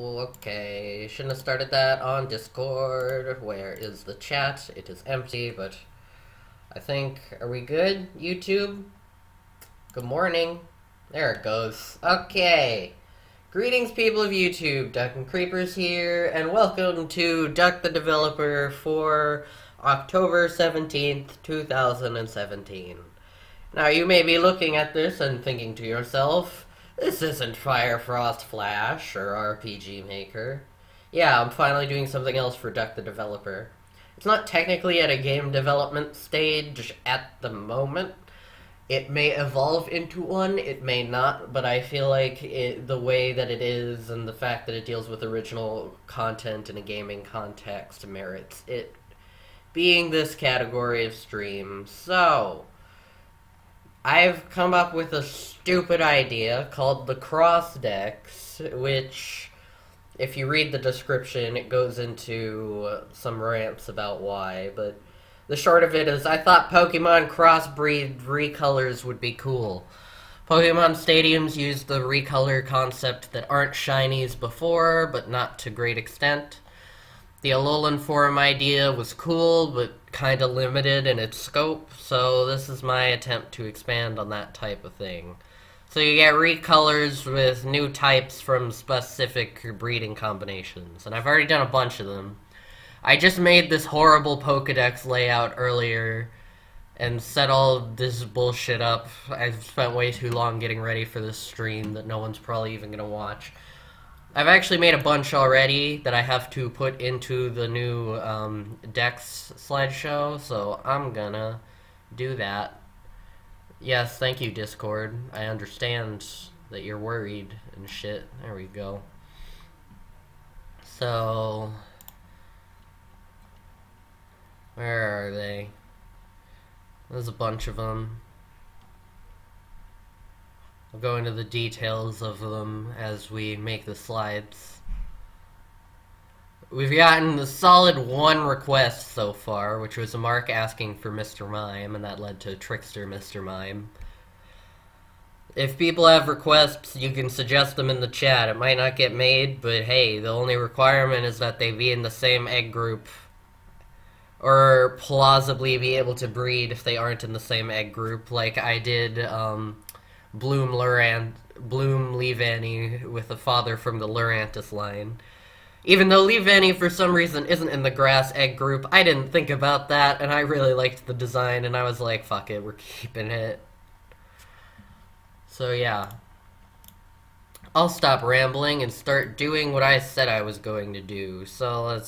Okay, shouldn't have started that on Discord. Where is the chat? It is empty, but I think, are we good, YouTube? Good morning. There it goes. Okay. Greetings, people of YouTube. Duck and Creepers here, and welcome to Duck the Developer for October 17th, 2017. Now, you may be looking at this and thinking to yourself, this isn't Fire Frost Flash or RPG Maker. Yeah, I'm finally doing something else for Duck the Developer. It's not technically at a game development stage at the moment. It may evolve into one, it may not, but I feel like the way that it is and the fact that it deals with original content in a gaming context merits it being this category of stream. So, I've come up with a stupid idea called the Crossdex, which, if you read the description, it goes into some rants about why, but the short of it is I thought Pokemon crossbreed recolors would be cool. Pokemon Stadiums used the recolor concept that aren't shinies before, but not to great extent. The Alolan forum idea was cool, but kinda limited in its scope, so this is my attempt to expand on that type of thing. So you get recolors with new types from specific breeding combinations, and I've already done a bunch of them. I just made this horrible Pokedex layout earlier and set all of this bullshit up. I've spent way too long getting ready for this stream that no one's probably even gonna watch. I've actually made a bunch already that I have to put into the new Dex slideshow, so I'm gonna do that. Yes, thank you, Discord. I understand that you're worried and shit. There we go. So, where are they? There's a bunch of them. I'll go into the details of them as we make the slides. We've gotten a solid one request so far, which was a Mark asking for Mr. Mime, and that led to Trickster Mr. Mime. If people have requests, you can suggest them in the chat. It might not get made, but hey, the only requirement is that they be in the same egg group. Or plausibly be able to breed if they aren't in the same egg group, like I did, Bloom Leavanny with a father from the Lurantis line. Even though Leavanny for some reason isn't in the grass egg group, I didn't think about that, and I really liked the design, and I was like, fuck it, we're keeping it. So yeah. I'll stop rambling and start doing what I said I was going to do. So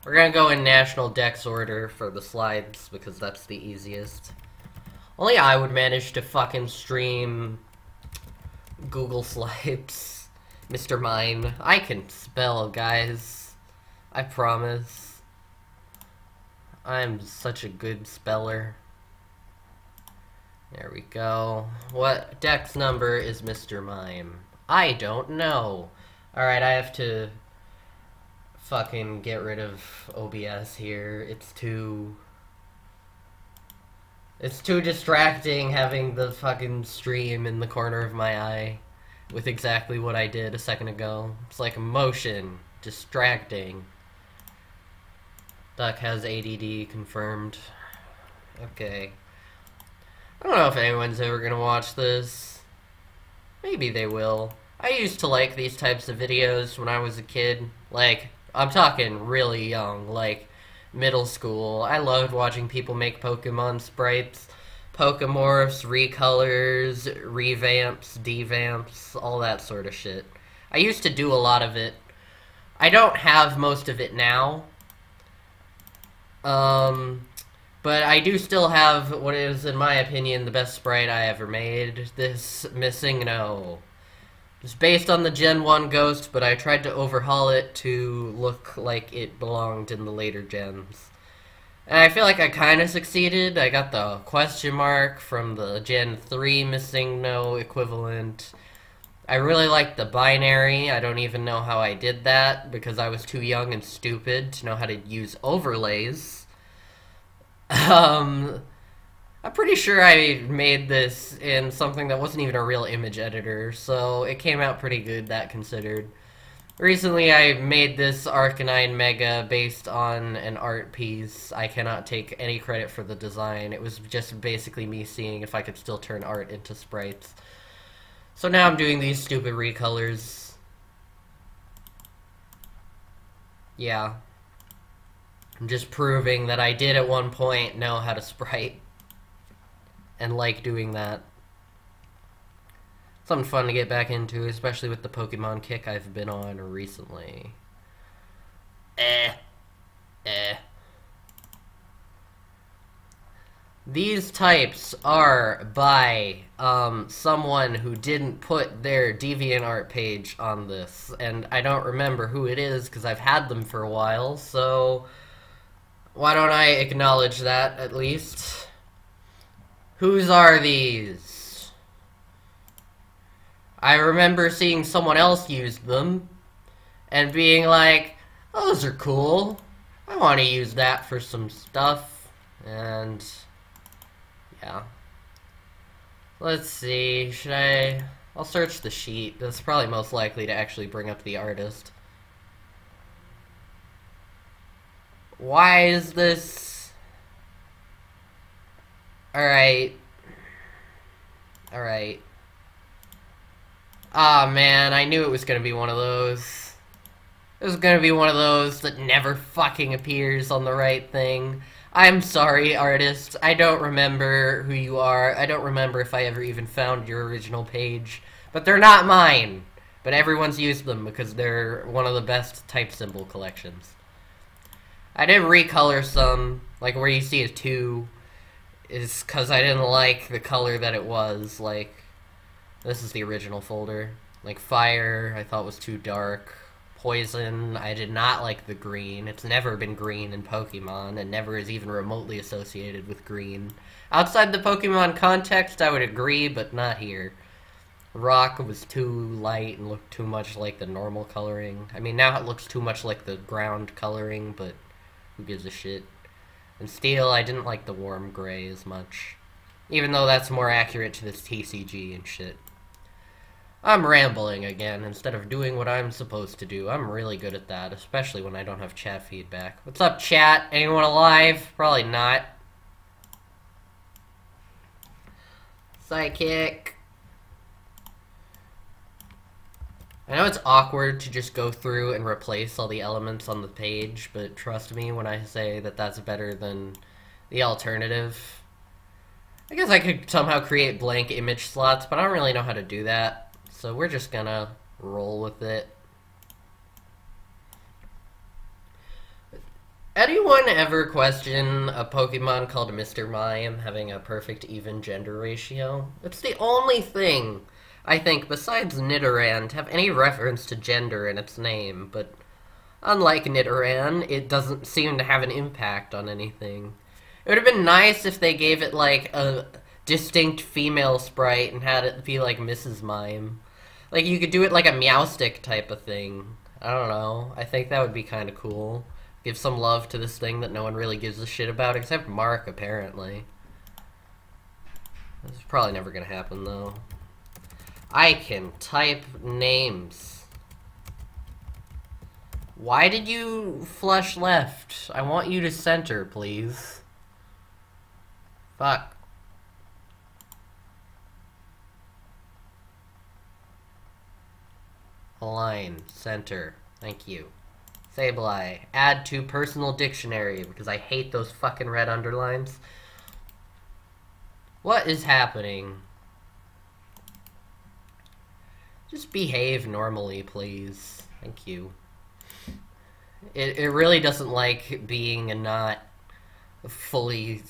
we're gonna go in National Dex order for the slides, because that's the easiest. Only I would manage to fucking stream Google Slides. Mr. Mime. I can spell, guys. I promise. I'm such a good speller. There we go. What Dex number is Mr. Mime? I don't know. Alright, I have to fucking get rid of OBS here. It's too distracting having the fucking stream in the corner of my eye with exactly what I did a second ago. It's like motion. Distracting. Duck has ADD confirmed. Okay. I don't know if anyone's ever gonna watch this. Maybe they will. I used to like these types of videos when I was a kid. Like, I'm talking really young, like middle school. I loved watching people make Pokemon sprites, Pokemorphs, recolors, revamps, devamps, all that sort of shit. I used to do a lot of it. I don't have most of it now. But I do still have what is, in my opinion, the best sprite I ever made. This Missing No. It's based on the Gen 1 Ghost, but I tried to overhaul it to look like it belonged in the later gens. And I feel like I kind of succeeded. I got the question mark from the Gen 3 Missing No equivalent. I really liked the binary. I don't even know how I did that, because I was too young and stupid to know how to use overlays. I'm pretty sure I made this in something that wasn't even a real image editor, so it came out pretty good, that considered. Recently, I made this Arcanine Mega based on an art piece. I cannot take any credit for the design. It was just basically me seeing if I could still turn art into sprites. So now I'm doing these stupid recolors. Yeah. I'm just proving that I did at one point know how to sprite. And like doing that. Something fun to get back into, especially with the Pokemon kick I've been on recently. These types are by someone who didn't put their DeviantArt page on this, and I don't remember who it is because I've had them for a while, so why don't I acknowledge that at least? Whose are these? I remember seeing someone else use them and being like, those are cool. I want to use that for some stuff. And yeah. Let's see. I'll search the sheet. That's probably most likely to actually bring up the artist. Why is this? Alright. Alright. Ah, man, I knew it was gonna be one of those. It was gonna be one of those that never fucking appears on the right thing. I'm sorry, artist. I don't remember who you are. I don't remember if I ever even found your original page. But they're not mine. But everyone's used them because they're one of the best type symbol collections. I did recolor some, like where you see a 2, is because I didn't like the color that it was, like... This is the original folder. Like, fire, I thought was too dark. Poison, I did not like the green. It's never been green in Pokemon, and never is even remotely associated with green. Outside the Pokemon context, I would agree, but not here. Rock was too light and looked too much like the normal coloring. I mean, now it looks too much like the ground coloring, but who gives a shit? And Steel, I didn't like the warm gray as much. Even though that's more accurate to this TCG and shit. I'm rambling again, instead of doing what I'm supposed to do. I'm really good at that, especially when I don't have chat feedback. What's up, chat? Anyone alive? Probably not. Psychic. I know it's awkward to just go through and replace all the elements on the page, but trust me when I say that that's better than the alternative. I guess I could somehow create blank image slots, but I don't really know how to do that. So we're just gonna roll with it. Anyone ever question a Pokemon called Mr. Mime having a perfect even gender ratio? It's the only thing, I think, besides Nidoran, to have any reference to gender in its name, but unlike Nidoran, it doesn't seem to have an impact on anything. It would have been nice if they gave it, like, a distinct female sprite and had it be like Mrs. Mime. Like, you could do it like a Meowstic type of thing. I don't know. I think that would be kind of cool. Give some love to this thing that no one really gives a shit about, except Mark, apparently. This is probably never gonna happen, though. I can type names. Why did you flush left? I want you to center, please. Fuck. Align. Center. Thank you. Sableye. Add to personal dictionary, because I hate those fucking red underlines. What is happening? Just behave normally, please. Thank you. It really doesn't like being a not fully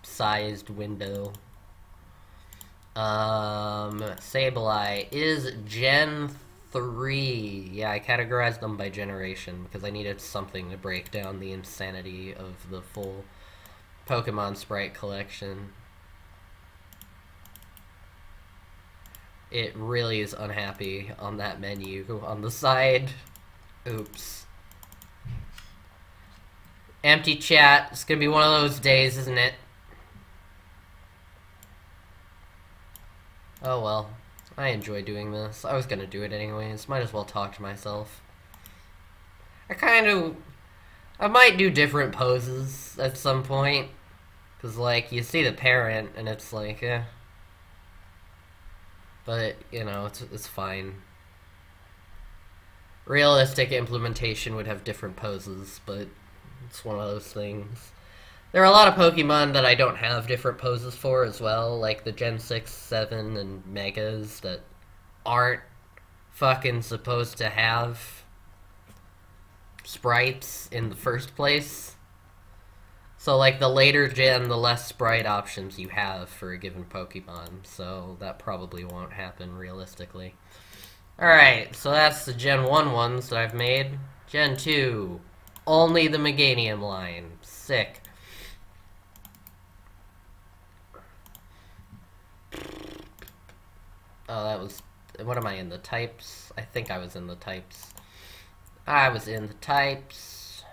sized window. Sableye is Gen 3. Yeah, I categorized them by generation because I needed something to break down the insanity of the full Pokemon sprite collection. It really is unhappy on that menu on the side. Oops. Empty chat. It's gonna be one of those days, isn't it? Oh well. I enjoy doing this. I was gonna do it anyways. Might as well talk to myself. I might do different poses at some point. Because, like, you see the parent, and it's like, eh. But, you know, it's fine. Realistic implementation would have different poses, but it's one of those things. There are a lot of Pokemon that I don't have different poses for as well, like the Gen 6, 7, and Megas that aren't fucking supposed to have sprites in the first place. So, like, the later gen, the less sprite options you have for a given Pokemon, so that probably won't happen realistically. Alright, so that's the Gen 1 ones that I've made. Gen 2, only the Meganium line. Sick. Oh, that was... What am I in, the types? I think I was in the types. I was in the types.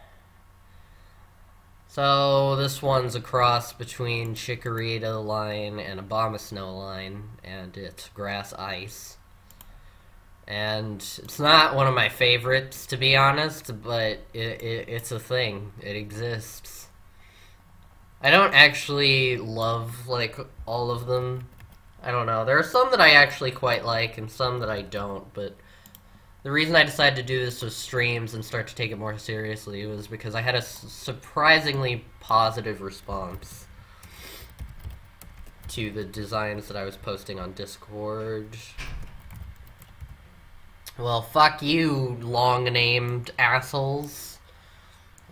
So, this one's a cross between Chikorita line and Abomasnow line, and it's grass ice. And it's not one of my favorites, to be honest, but it's a thing. It exists. I don't actually love, like, all of them. I don't know. There are some that I actually quite like, and some that I don't, but the reason I decided to do this with streams and start to take it more seriously was because I had a surprisingly positive response to the designs that I was posting on Discord. Well, fuck you, long-named assholes.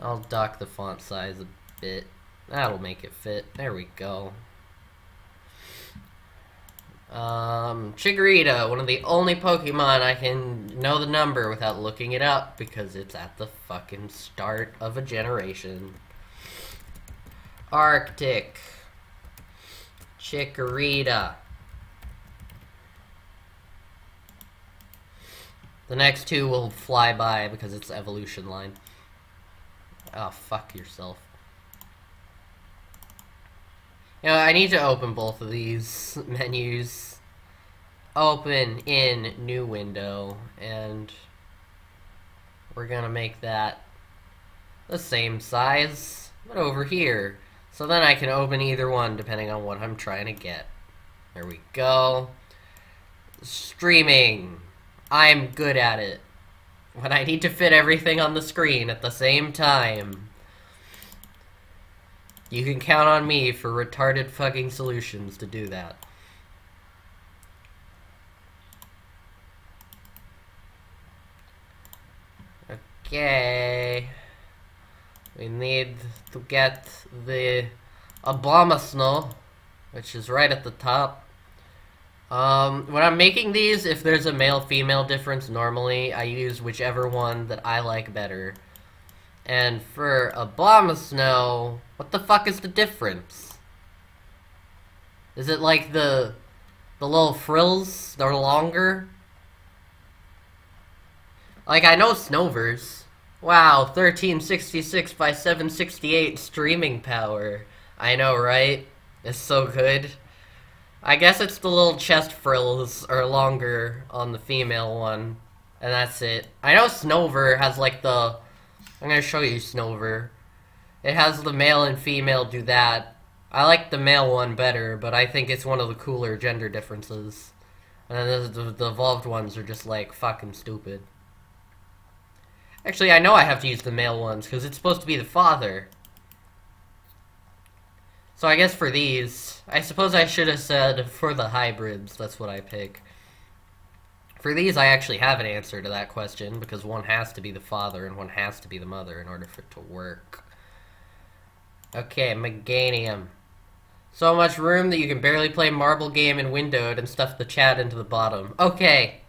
I'll dock the font size a bit. That'll make it fit. There we go. Chikorita, one of the only Pokemon I can know the number without looking it up because it's at the fucking start of a generation. Arctic. Chikorita. The next two will fly by because it's evolution line. Oh, fuck yourself. You know, I need to open both of these menus. Open in new window, and we're gonna make that the same size, but over here. So then I can open either one depending on what I'm trying to get. There we go. Streaming. I'm good at it. When I need to fit everything on the screen at the same time. You can count on me for retarded fucking solutions to do that. Okay. We need to get the Abomasnow, which is right at the top. When I'm making these, if there's a male-female difference, normally I use whichever one that I like better. And for Abomasnow, what the fuck is the difference? Is it like the little frills? They're longer? Like, I know Snover's. Wow, 1366 by 768 streaming power. I know, right? It's so good. I guess it's the little chest frills are longer on the female one. And that's it. I know Snover has like the... I'm gonna show you Snover. It has the male and female do that. I like the male one better, but I think it's one of the cooler gender differences. And then the evolved ones are just like fucking stupid. Actually, I know I have to use the male ones because it's supposed to be the father. So I guess for these, I suppose I should have said for the hybrids, that's what I pick. For these, I actually have an answer to that question, because one has to be the father and one has to be the mother in order for it to work. Okay, Meganium. So much room that you can barely play Marble Game in windowed and stuff the chat into the bottom. Okay.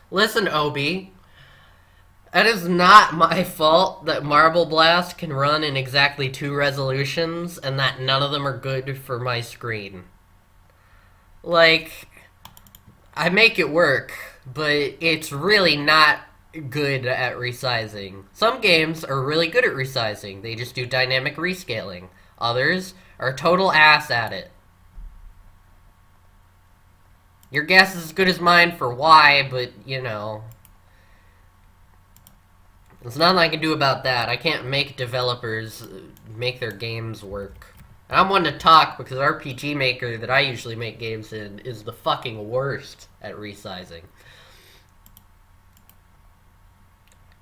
Listen, Obi. That is not my fault that Marble Blast can run in exactly 2 resolutions and that none of them are good for my screen. Like, I make it work, but it's really not good at resizing. Some games are really good at resizing. They just do dynamic rescaling. Others are total ass at it. Your guess is as good as mine for why, but, you know... There's nothing I can do about that. I can't make developers make their games work. And I'm one to talk because RPG Maker that I usually make games in is the fucking worst at resizing.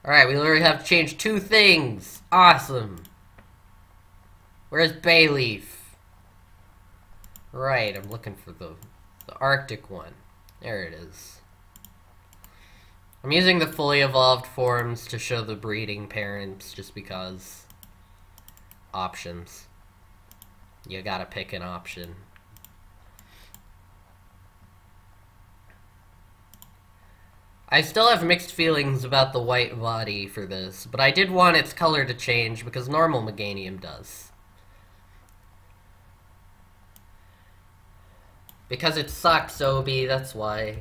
Alright, we literally have to change 2 things. Awesome. Where's Bayleaf? Right, I'm looking for the Arctic one. There it is. I'm using the fully evolved forms to show the breeding parents just because. Options. You gotta pick an option. I still have mixed feelings about the white body for this, but I did want its color to change because normal Meganium does. Because it sucks, Obi, that's why.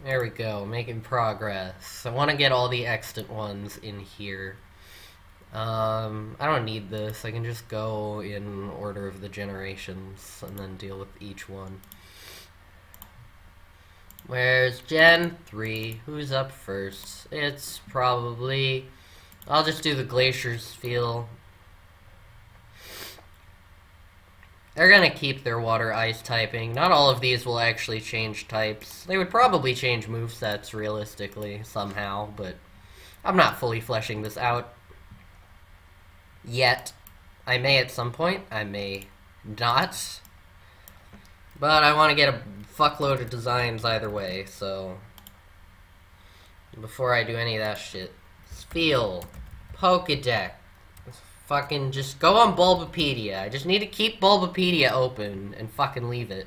There we go, making progress. I want to get all the extant ones in here. I don't need this. I can just go in order of the generations and then deal with each one. Where's Gen 3? Who's up first? It's probably... I'll just do the Glacier's feel. They're gonna keep their water-ice typing. Not all of these will actually change types. They would probably change movesets, realistically, somehow, but I'm not fully fleshing this out yet. I may at some point, I may not. But I want to get a fuckload of designs either way, so... Before I do any of that shit. Spiel. Pokédex. Fucking just go on Bulbapedia. I just need to keep Bulbapedia open and fucking leave it.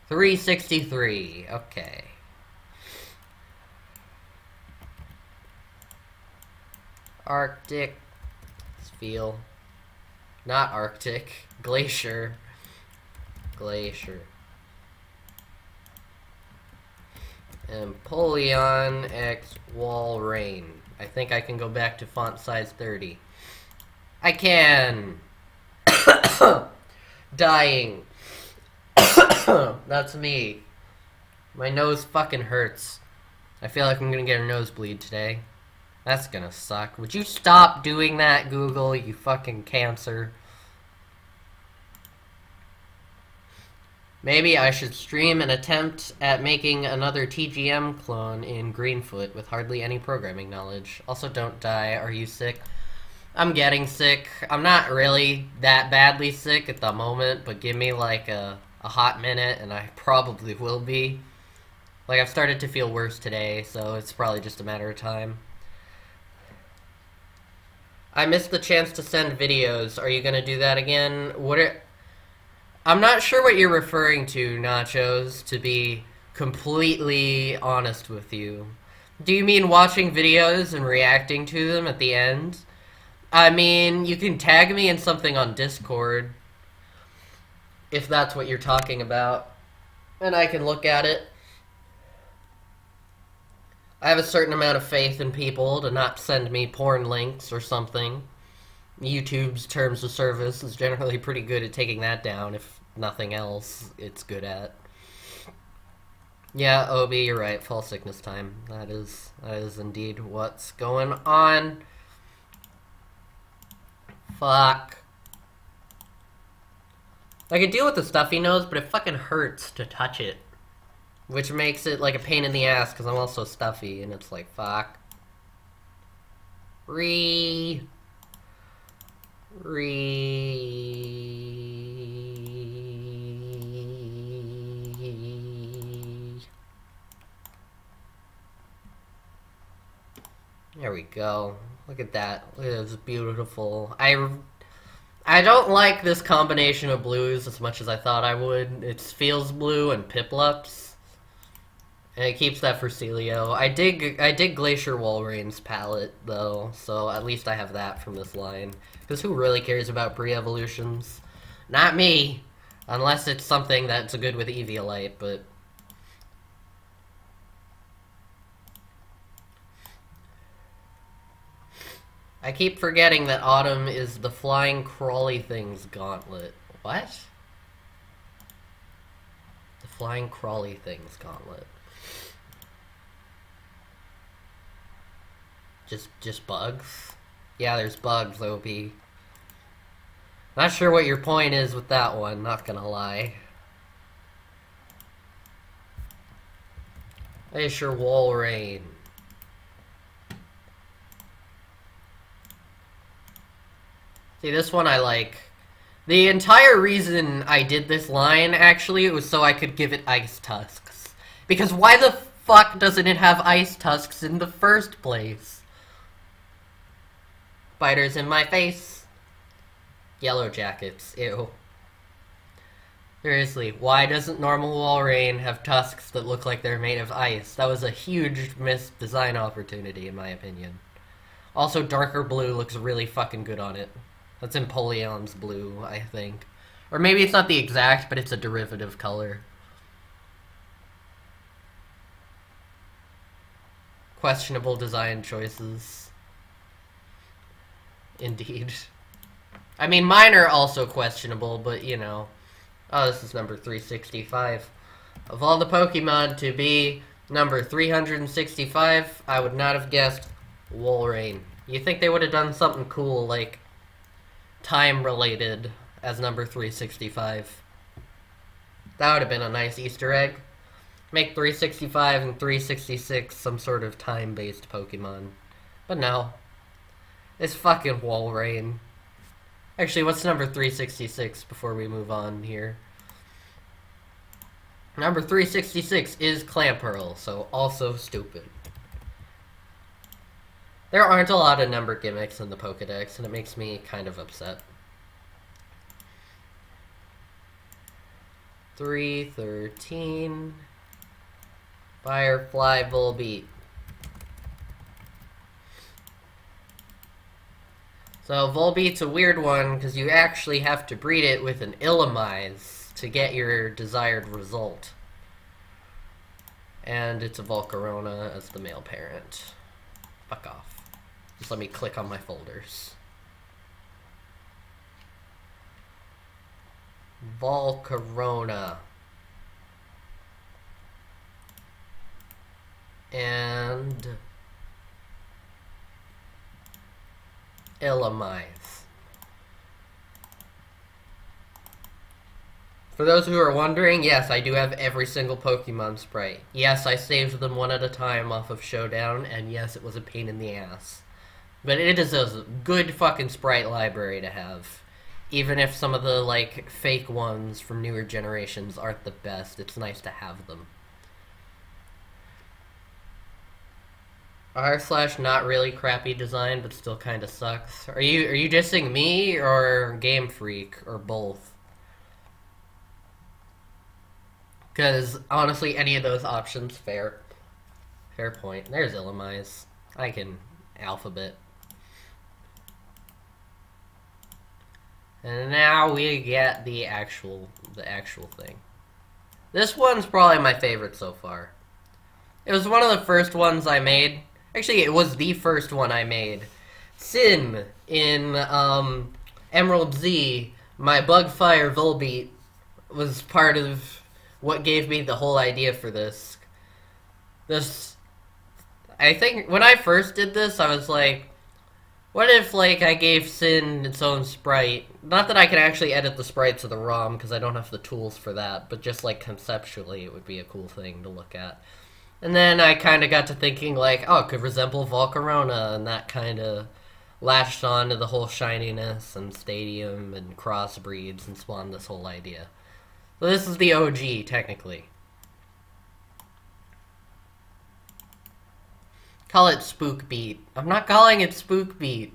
363. Okay. Arctic. Spiel. Not Arctic. Glacier. Glacier. Empoleon X Walrein. I think I can go back to font size 30. I can! Dying. That's me. My nose fucking hurts. I feel like I'm gonna get a nosebleed today. That's gonna suck. Would you stop doing that, Google, you fucking cancer? Maybe I should stream an attempt at making another TGM clone in Greenfoot with hardly any programming knowledge. Also, don't die. Are you sick? I'm getting sick. I'm not really that badly sick at the moment, but give me like a hot minute and I probably will be. Like, I've started to feel worse today, so it's probably just a matter of time. I missed the chance to send videos. Are you gonna do that again? I'm not sure what you're referring to, Nachos, to be completely honest with you. Do you mean watching videos and reacting to them at the end? I mean, you can tag me in something on Discord, if that's what you're talking about, and I can look at it. I have a certain amount of faith in people to not send me porn links or something. YouTube's terms of service is generally pretty good at taking that down, if nothing else it's good at. Yeah, Obi, you're right, fall sickness time. That is indeed what's going on. Fuck. I can deal with the stuffy nose, but it fucking hurts to touch it. Which makes it like a pain in the ass, because I'm also stuffy, and it's like, fuck. There we go. Look at that. Look at this beautiful. I don't like this combination of blues as much as I thought I would. It feels blue and Piplups. And it keeps that for Celio. I dig Glacier Walrein's palette, though, so at least I have that from this line. Because who really cares about pre-evolutions? Not me! Unless it's something that's good with Eviolite, but... I keep forgetting that Autumn is the flying crawly thing's gauntlet. What? The flying crawly thing's gauntlet. Just bugs? Yeah, there's bugs, OP. Not sure what your point is with that one, not gonna lie. Hey, sure, wall rain. See, this one I like. The entire reason I did this line, actually, was so I could give it ice tusks. Because why the fuck doesn't it have ice tusks in the first place? Spiders in my face. Yellow jackets, ew. Seriously, why doesn't normal Walrein have tusks that look like they're made of ice? That was a huge missed design opportunity, in my opinion. Also, darker blue looks really fucking good on it. That's Empoleon's blue, I think. Or maybe it's not the exact, but it's a derivative color. Questionable design choices. Indeed. I mean, mine are also questionable, but you know. Oh, this is number 365. Of all the Pokemon to be number 365, I would not have guessed Walrein. You think they would have done something cool, like time-related, as number 365. That would have been a nice Easter egg. Make 365 and 366 some sort of time-based Pokemon. But no. It's fucking Walrein. Actually, what's number 366 before we move on here? Number 366 is Clamperl, so also stupid. There aren't a lot of number gimmicks in the Pokedex, and it makes me kind of upset. 313. Firefly Volbeat. So Volbeat's a weird one, because you actually have to breed it with an Illumise to get your desired result. And it's a Volcarona as the male parent. Fuck off. Just let me click on my folders. Volcarona. And Illumise. For those who are wondering, yes, I do have every single Pokemon sprite. Yes, I saved them one at a time off of Showdown, and yes, it was a pain in the ass. But it is a good fucking sprite library to have. Even if some of the, like, fake ones from newer generations aren't the best, it's nice to have them. R/ not really crappy design, but still kind of sucks. Are you dissing me or Game Freak or both? Because honestly, any of those options, fair point. There's Illumise. I can alphabet. And now we get the actual thing. This one's probably my favorite so far. It was one of the first ones I made. Actually, it was the first one I made. Sin in Emerald Z, my Bugfire Volbeat, was part of what gave me the whole idea for this. I think when I first did this, I was like, what if, like, I gave Sin its own sprite? Not that I can actually edit the sprites of the ROM, because I don't have the tools for that, but just, like, conceptually, it would be a cool thing to look at. And then I kind of got to thinking, like, oh, it could resemble Volcarona, and that kind of latched on to the whole shininess and stadium and crossbreeds and spawned this whole idea. So this is the OG, technically. Call it Spookbeat. I'm not calling it Spookbeat.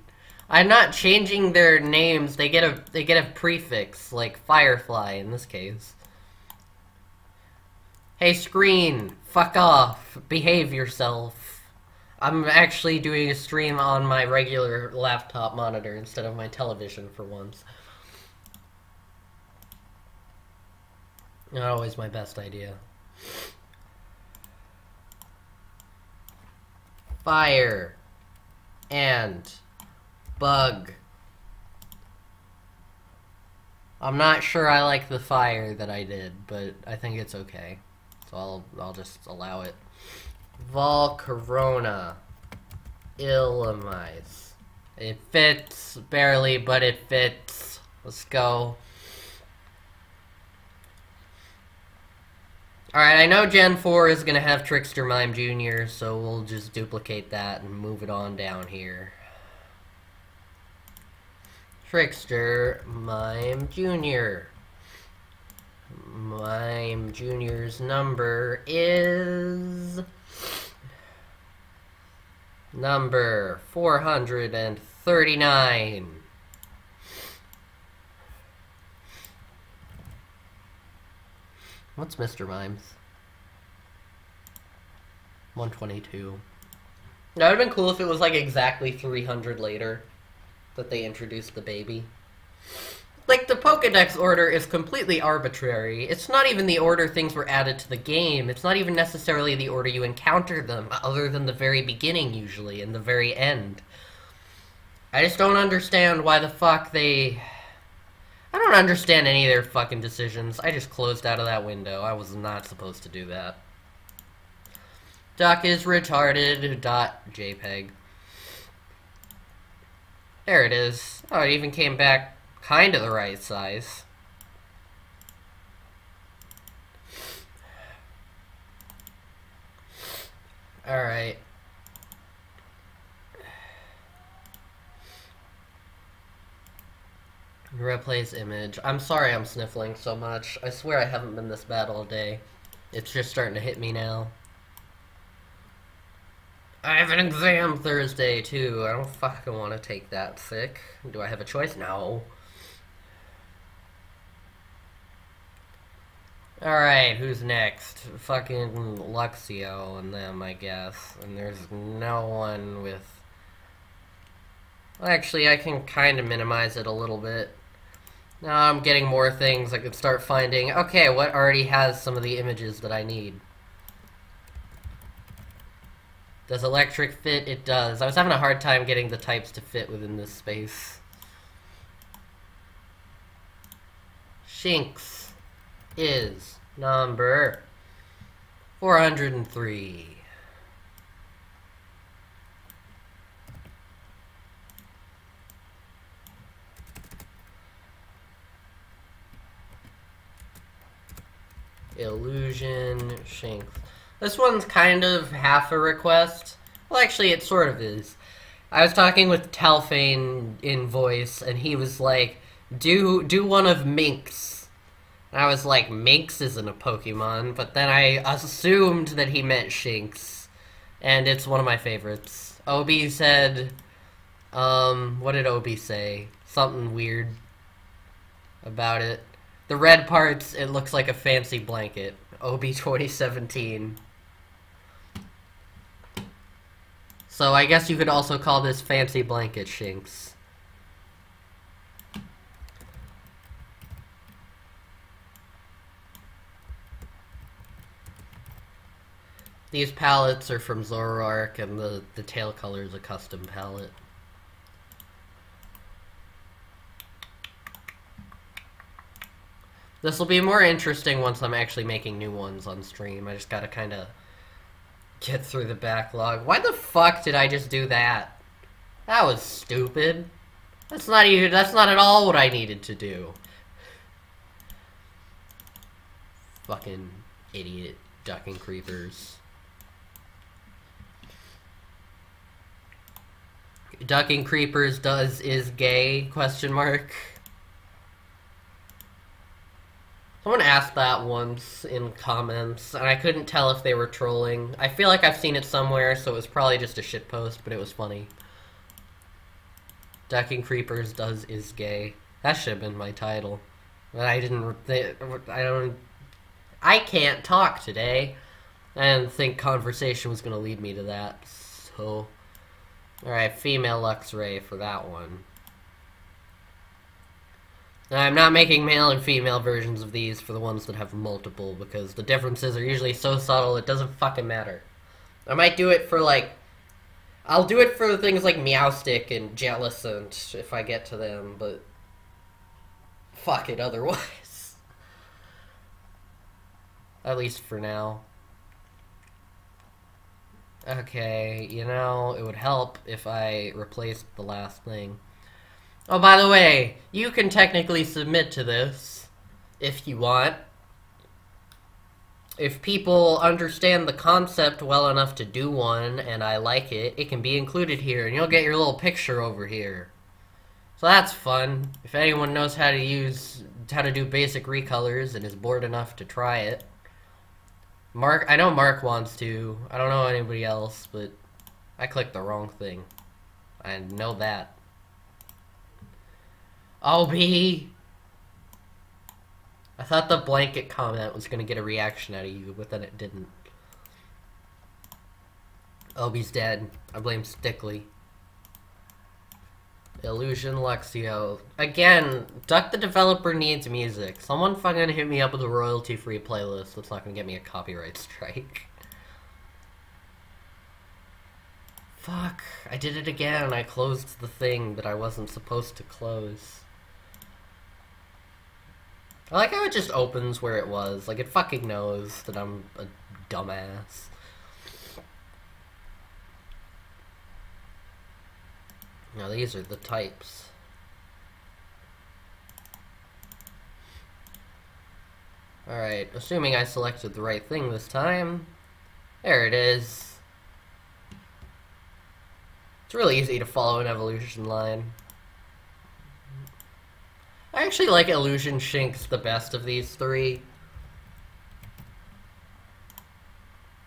I'm not changing their names. They get a prefix, like Firefly in this case. Hey screen, fuck off. Behave yourself. I'm actually doing a stream on my regular laptop monitor instead of my television for once. Not always my best idea. Fire and Bug. I'm not sure I like the fire that I did, but I think it's okay. So I'll just allow it. Volcarona. Illimize. It fits, barely, but it fits. Let's go. Alright, I know Gen 4 is gonna have Trickster Mime Jr., so we'll just duplicate that and move it on down here. Trickster Mime Jr. Mime Jr.'s number is... number 439. What's Mr. Mime's? 122. That would have been cool if it was like exactly 300 later that they introduced the baby. Like, the Pokédex order is completely arbitrary. It's not even the order things were added to the game. It's not even necessarily the order you encounter them, other than the very beginning, usually, and the very end. I just don't understand why the fuck they... I don't understand any of their fucking decisions. I just closed out of that window. I was not supposed to do that. Duck is retarded. .jpg. There it is. Oh, it even came back kind of the right size. Alright. Replace image. I'm sorry I'm sniffling so much. I swear I haven't been this bad all day. It's just starting to hit me now. I have an exam Thursday, too. I don't fucking want to take that sick. Do I have a choice? No. Alright, who's next? Fucking Luxio and them, I guess. And there's no one with... Well, actually, I can kind of minimize it a little bit. Now I'm getting more things. I could start finding... Okay, what already has some of the images that I need? Does electric fit? It does. I was having a hard time getting the types to fit within this space. Shinx is number 403. Illusion, Shinx. This one's kind of half a request. Well, actually, it sort of is. I was talking with Talfane in voice, and he was like, do one of Minx. And I was like, Minx isn't a Pokemon, but then I assumed that he meant Shinx. And it's one of my favorites. Obi said, what did Obi say? Something weird about it. The red parts, it looks like a fancy blanket. Obi 2017. So I guess you could also call this fancy blanket Shinx. These palettes are from Zoroark, and the tail color is a custom palette. This will be more interesting once I'm actually making new ones on stream. I just gotta kind of get through the backlog. Why the fuck did I just do that? That was stupid. That's not at all what I needed to do. Fucking idiot ducking creepers. Ducking creepers is gay, question mark. Someone asked that once in comments, and I couldn't tell if they were trolling. I feel like I've seen it somewhere, so it was probably just a shitpost, but it was funny. Ducking creepers is gay. That should have been my title. But I can't talk today. I didn't think conversation was going to lead me to that, so... Alright, female Luxray for that one. Now, I'm not making male and female versions of these for the ones that have multiple, because the differences are usually so subtle it doesn't fucking matter. I might do it for, like... I'll do it for things like Meowstic and Jellicent if I get to them, but fuck it otherwise. At least for now. Okay, you know, it would help if I replaced the last thing. Oh, by the way, you can technically submit to this if you want. If people understand the concept well enough to do one, and I like it, it can be included here, and you'll get your little picture over here. So that's fun. If anyone knows how to do basic recolors and is bored enough to try it. I know Mark wants to. I don't know anybody else, but I clicked the wrong thing. I know that. OB! I thought the blanket comment was gonna get a reaction out of you, but then it didn't. Obi's dead. I blame Stickley. Illusion Luxio. Again, Duck the Developer needs music. Someone fucking hit me up with a royalty-free playlist that's not gonna get me a copyright strike. Fuck. I did it again. I closed the thing that I wasn't supposed to close. I like how it just opens where it was. Like, it fucking knows that I'm a dumbass. Now, these are the types. Alright, assuming I selected the right thing this time. There it is. It's really easy to follow an evolution line. I actually like Illusion Shinx the best of these three.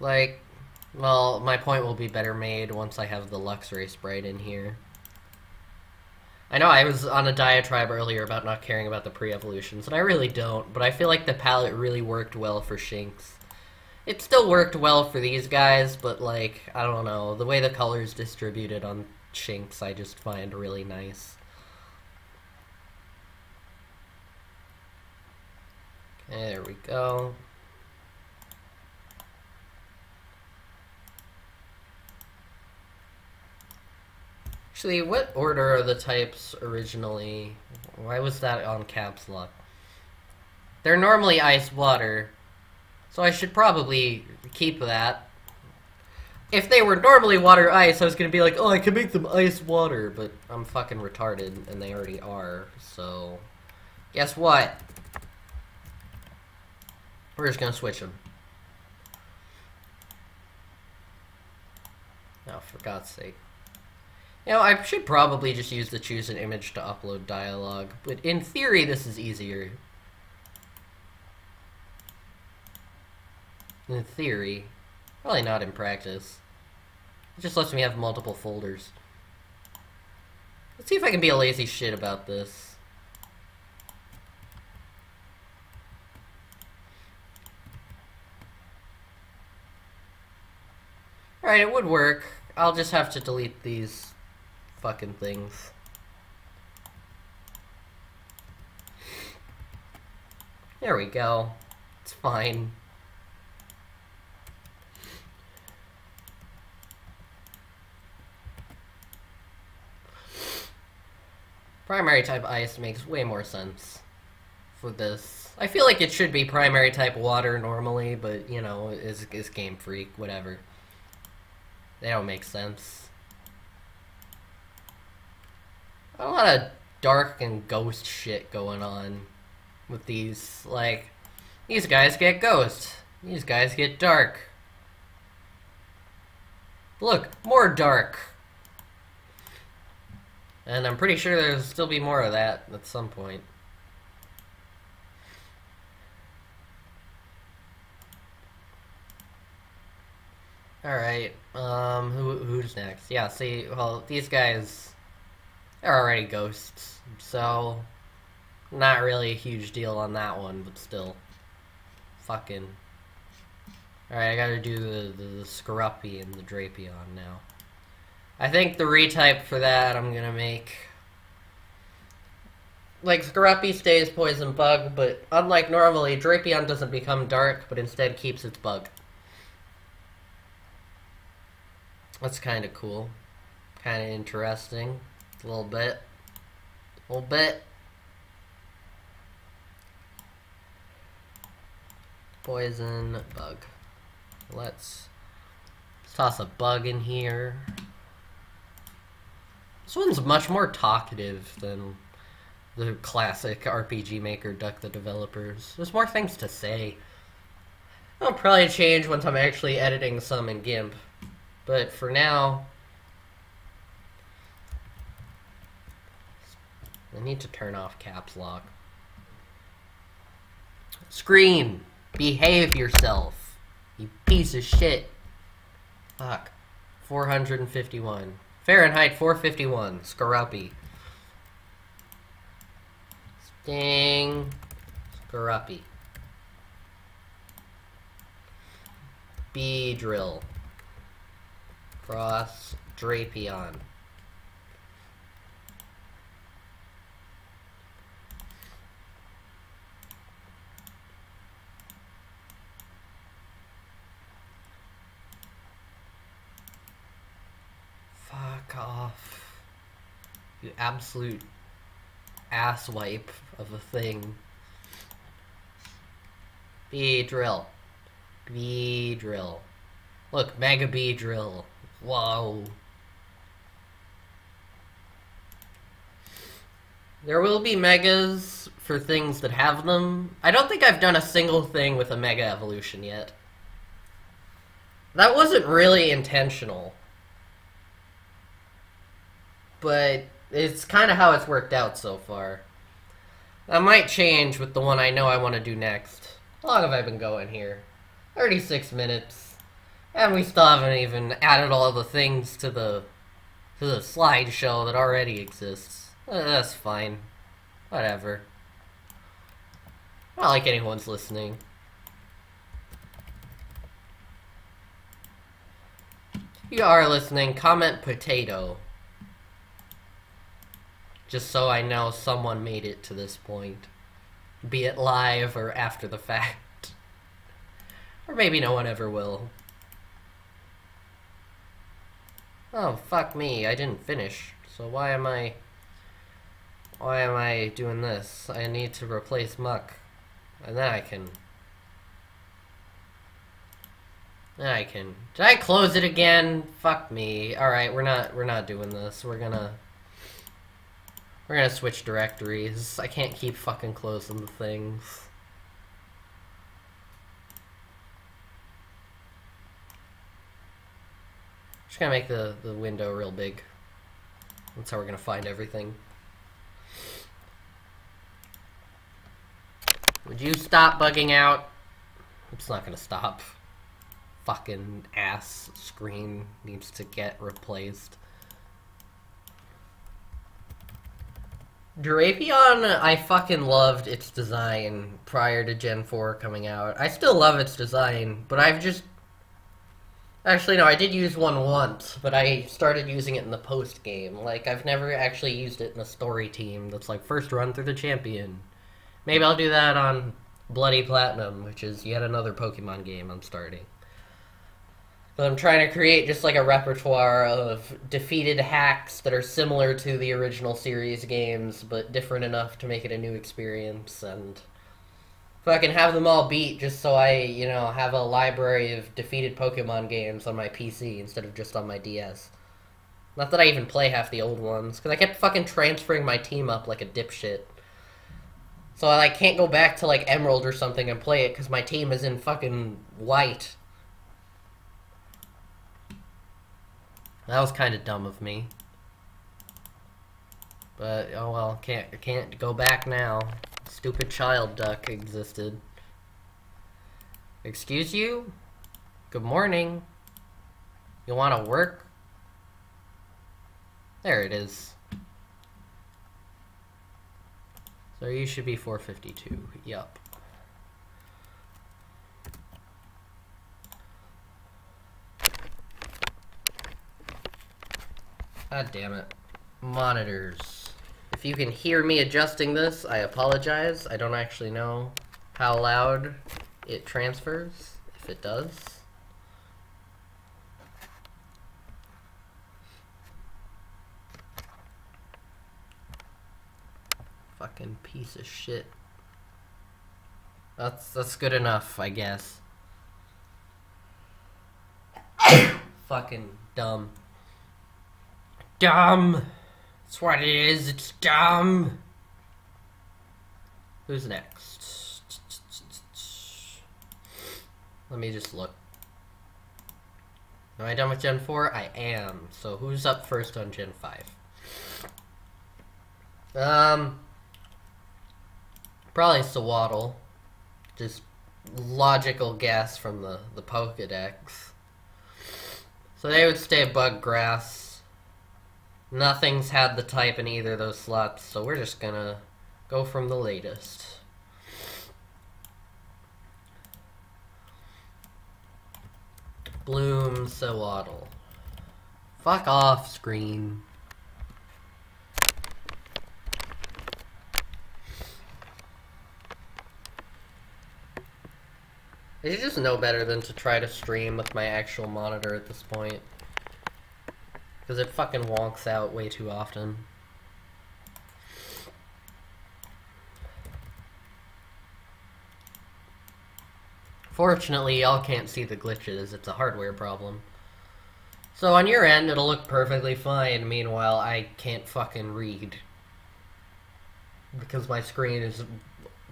Like, well, my point will be better made once I have the Luxray sprite in here. I know I was on a diatribe earlier about not caring about the pre-evolutions, and I really don't, but I feel like the palette really worked well for Shinx. It still worked well for these guys, but like, I don't know, the way the colors distributed on Shinx I just find really nice. Okay, there we go. Actually, what order are the types originally? Why was that on caps lock? They're normally ice water, so I should probably keep that. If they were normally water ice, I was gonna be like, oh, I can make them ice water, but I'm fucking retarded, and they already are, so... Guess what? We're just gonna switch them. Oh, for God's sake. You know, I should probably just use the choose an image to upload dialogue, but in theory this is easier. In theory. Probably not in practice. It just lets me have multiple folders. Let's see if I can be a lazy shit about this. Alright, it would work. I'll just have to delete these fucking things. There we go. It's fine. Primary type ice makes way more sense for this. I feel like it should be primary type water normally, but you know, is Game Freak, whatever. They don't make sense. A lot of dark and ghost shit going on with these. Like, these guys get ghost. These guys get dark. Look, more dark. And I'm pretty sure there'll still be more of that at some point. Alright, who's next? Yeah, see, well, these guys... They're already ghosts, so not really a huge deal on that one, but still. Fucking. Alright, I gotta do the Scruppy and the Drapion now. I think the retype for that I'm gonna make... Like, Scruppy stays Poison Bug, but unlike normally, Drapion doesn't become dark, but instead keeps its bug. That's kinda cool. Kind of interesting. A little bit. A little bit. Poison, bug. Let's toss a bug in here. This one's much more talkative than the classic RPG Maker Duck the developers. There's more things to say. I'll probably change once I'm actually editing some in GIMP. But for now, I need to turn off caps lock. Screen! Behave yourself! You piece of shit. Fuck. 451. Fahrenheit 451. Scaruppy. Sting. Scaruppy. Beedrill. Cross Drapion. Fuck off. You absolute asswipe of a thing. Beedrill. Beedrill. Look, Mega Beedrill. Whoa. There will be megas for things that have them. I don't think I've done a single thing with a mega evolution yet. That wasn't really intentional. But it's kind of how it's worked out so far. That might change with the one I know I want to do next. How long have I been going here? 36 minutes. And we still haven't even added all the things to the slideshow that already exists. That's fine. Whatever. Not like anyone's listening. If you are listening, comment potato. Just so I know someone made it to this point. Be it live or after the fact. Or maybe no one ever will. Oh, fuck me, I didn't finish. So why am I doing this? I need to replace muck. And then I can... Did I close it again? Fuck me. Alright, we're not doing this. We're gonna switch directories. I can't keep fucking closing the things. Just gonna make the window real big. That's how we're gonna find everything. Would you stop bugging out? It's not gonna stop. Fucking ass screen needs to get replaced. Drapion, I fucking loved its design prior to Gen 4 coming out. I still love its design, but I've just... Actually, no, I did use one once, but I started using it in the post-game. Like, I've never actually used it in a story team that's like, first run through the champion. Maybe I'll do that on Bloody Platinum, which is yet another Pokemon game I'm starting. But I'm trying to create just like a repertoire of defeated hacks that are similar to the original series games, but different enough to make it a new experience, and fucking have them all beat just so I, you know, have a library of defeated Pokemon games on my PC instead of just on my DS. Not that I even play half the old ones, because I kept fucking transferring my team up like a dipshit. So I like, can't go back to like Emerald or something and play it because my team is in fucking white. That was kind of dumb of me. But, oh well, can't go back now. Stupid child duck existed. Excuse you? Good morning. You wanna work? There it is. So you should be 452. Yup. God damn it. Monitors. If you can hear me adjusting this, I apologize. I don't actually know how loud it transfers, if it does. Fucking piece of shit. That's good enough, I guess. Fucking dumb. Dumb! That's what it is, it's dumb! Who's next? Let me just look. Am I done with Gen 4? I am. So who's up first on Gen 5? Probably Sawaddle. Just logical guess from the Pokedex. So they would stay bug grass. Nothing's had the type in either of those slots, so we're just gonna go from the latest. Bloom Sawaddle. Fuck off, screen. I should just know better than to try to stream with my actual monitor at this point. Because it fucking wonks out way too often. Fortunately, y'all can't see the glitches. It's a hardware problem. So on your end, it'll look perfectly fine. Meanwhile, I can't fucking read. Because my screen is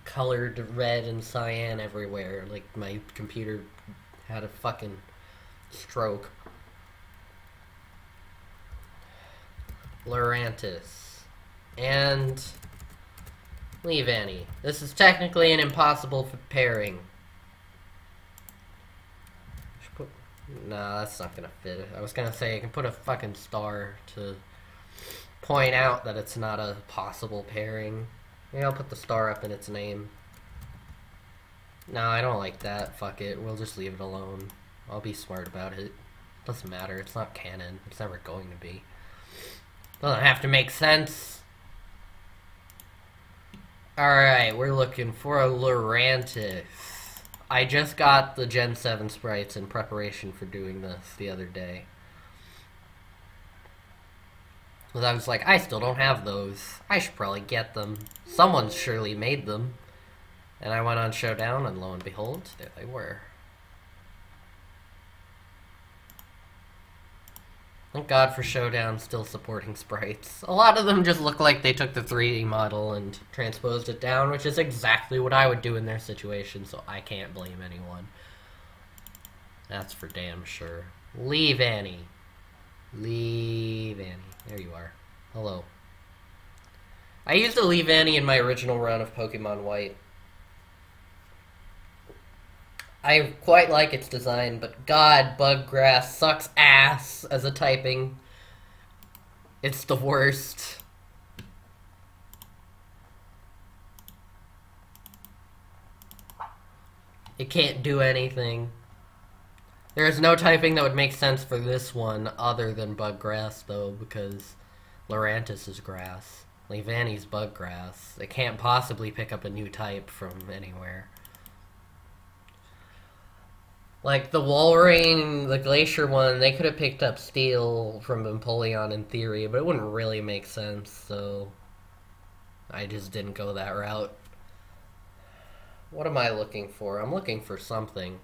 colored red and cyan everywhere. Like, my computer had a fucking stroke. Lurantis. And Leavanny. This is technically an impossible pairing. Nah, that's not gonna fit. I was gonna say I can put a fucking star to point out that it's not a possible pairing. Maybe I'll put the star up in its name. No, I don't like that. Fuck it. We'll just leave it alone. I'll be smart about it. Doesn't matter. It's not canon. It's never going to be. Doesn't have to make sense. Alright, we're looking for a Lurantis. I just got the Gen 7 sprites in preparation for doing this the other day. Because I was like, I still don't have those. I should probably get them. Someone surely made them. And I went on Showdown, and lo and behold, there they were. Thank God for Showdown still supporting sprites. A lot of them just look like they took the 3D model and transposed it down, which is exactly what I would do in their situation, so I can't blame anyone. That's for damn sure. Leavanny. Leavanny. There you are. Hello. I used a Leavanny in my original run of Pokemon White. I quite like its design, but god, Buggrass sucks ass as a typing. It's the worst. It can't do anything. There is no typing that would make sense for this one other than Buggrass, though, because Lurantis is grass. Leavanny's Buggrass. It can't possibly pick up a new type from anywhere. Like, the Walrein, the Glacier one, they could have picked up Steel from Empoleon in theory, but it wouldn't really make sense, so I just didn't go that route. What am I looking for? I'm looking for something.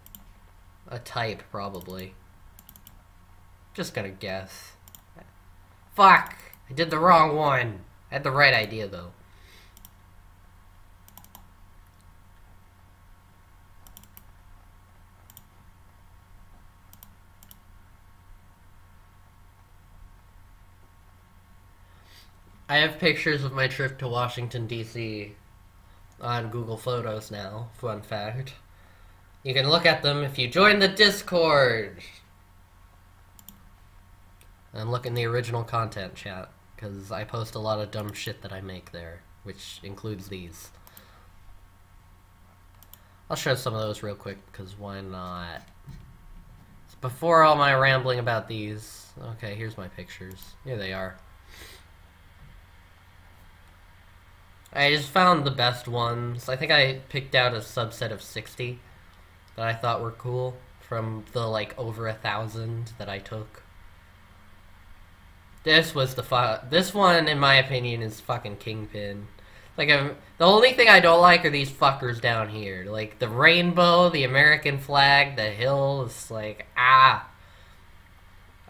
A type, probably. Just gonna guess. Fuck! I did the wrong one! I had the right idea, though. I have pictures of my trip to Washington, D.C. on Google Photos now, fun fact. You can look at them if you join the Discord! And look in the original content chat, because I post a lot of dumb shit that I make there, which includes these. I'll show some of those real quick, because why not? Before all my rambling about these, okay, here's my pictures. Here they are. I just found the best ones. I think I picked out a subset of 60 that I thought were cool from the, like, over 1,000 that I took. This was the this one, in my opinion, is fucking Kingpin. Like, the only thing I don't like are these fuckers down here. Like, the rainbow, the American flag, the hill, it's like, ah.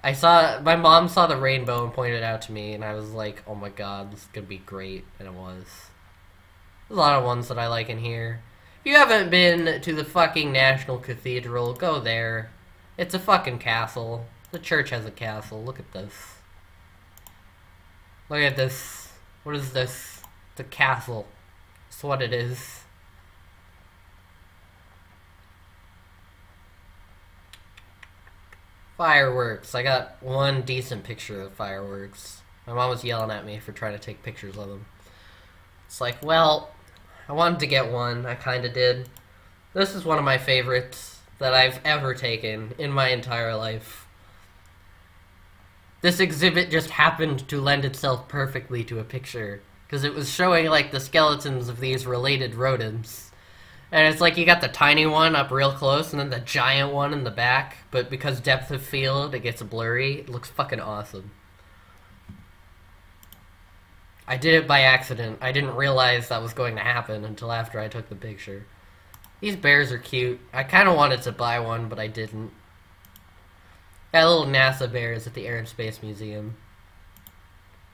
My mom saw the rainbow and pointed it out to me, and I was like, oh my god, this is gonna be great, and it was. There's a lot of ones that I like in here. If you haven't been to the fucking National Cathedral, go there. It's a fucking castle. The church has a castle. Look at this. Look at this. What is this? It's a castle. That's what it is. Fireworks. I got one decent picture of fireworks. My mom was yelling at me for trying to take pictures of them. It's like, well, I wanted to get one. I kinda did. This is one of my favorites that I've ever taken in my entire life. This exhibit just happened to lend itself perfectly to a picture, because it was showing, like, the skeletons of these related rodents. And it's like you got the tiny one up real close, and then the giant one in the back, but because depth of field, it gets blurry. It looks fucking awesome. I did it by accident. I didn't realize that was going to happen until after I took the picture. These bears are cute. I kind of wanted to buy one, but I didn't. Got little NASA bears at the Air and Space Museum.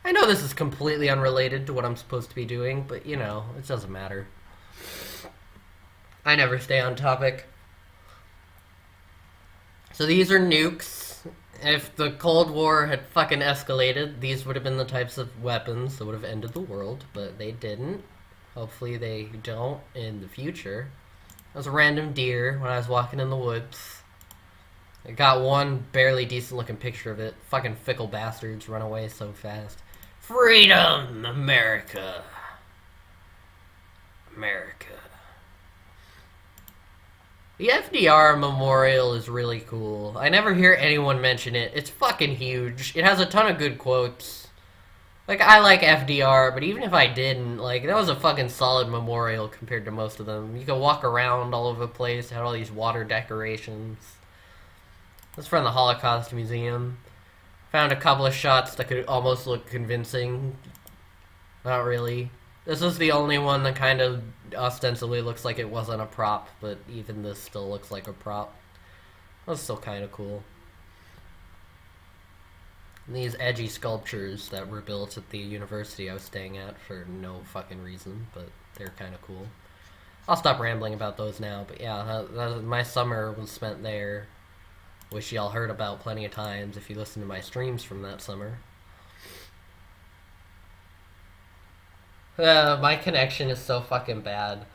I know this is completely unrelated to what I'm supposed to be doing, but, you know, it doesn't matter. I never stay on topic. So these are nukes. If the Cold War had fucking escalated, these would have been the types of weapons that would have ended the world, but they didn't. Hopefully they don't in the future. That was a random deer when I was walking in the woods. I got one barely decent looking picture of it. Fucking fickle bastards run away so fast. Freedom, America. America. The FDR memorial is really cool. I never hear anyone mention it. It's fucking huge. It has a ton of good quotes. Like, I like FDR, but even if I didn't, like, that was a fucking solid memorial compared to most of them. You could walk around all over the place, had all these water decorations. That's from the Holocaust Museum. Found a couple of shots that could almost look convincing. Not really. This is the only one that kind of ostensibly looks like it wasn't a prop, but even this still looks like a prop. That's still kind of cool. And these edgy sculptures that were built at the university I was staying at for no fucking reason, but they're kind of cool. I'll stop rambling about those now, but yeah, my summer was spent there. Which y'all heard about plenty of times if you listen to my streams from that summer. My connection is so fucking bad.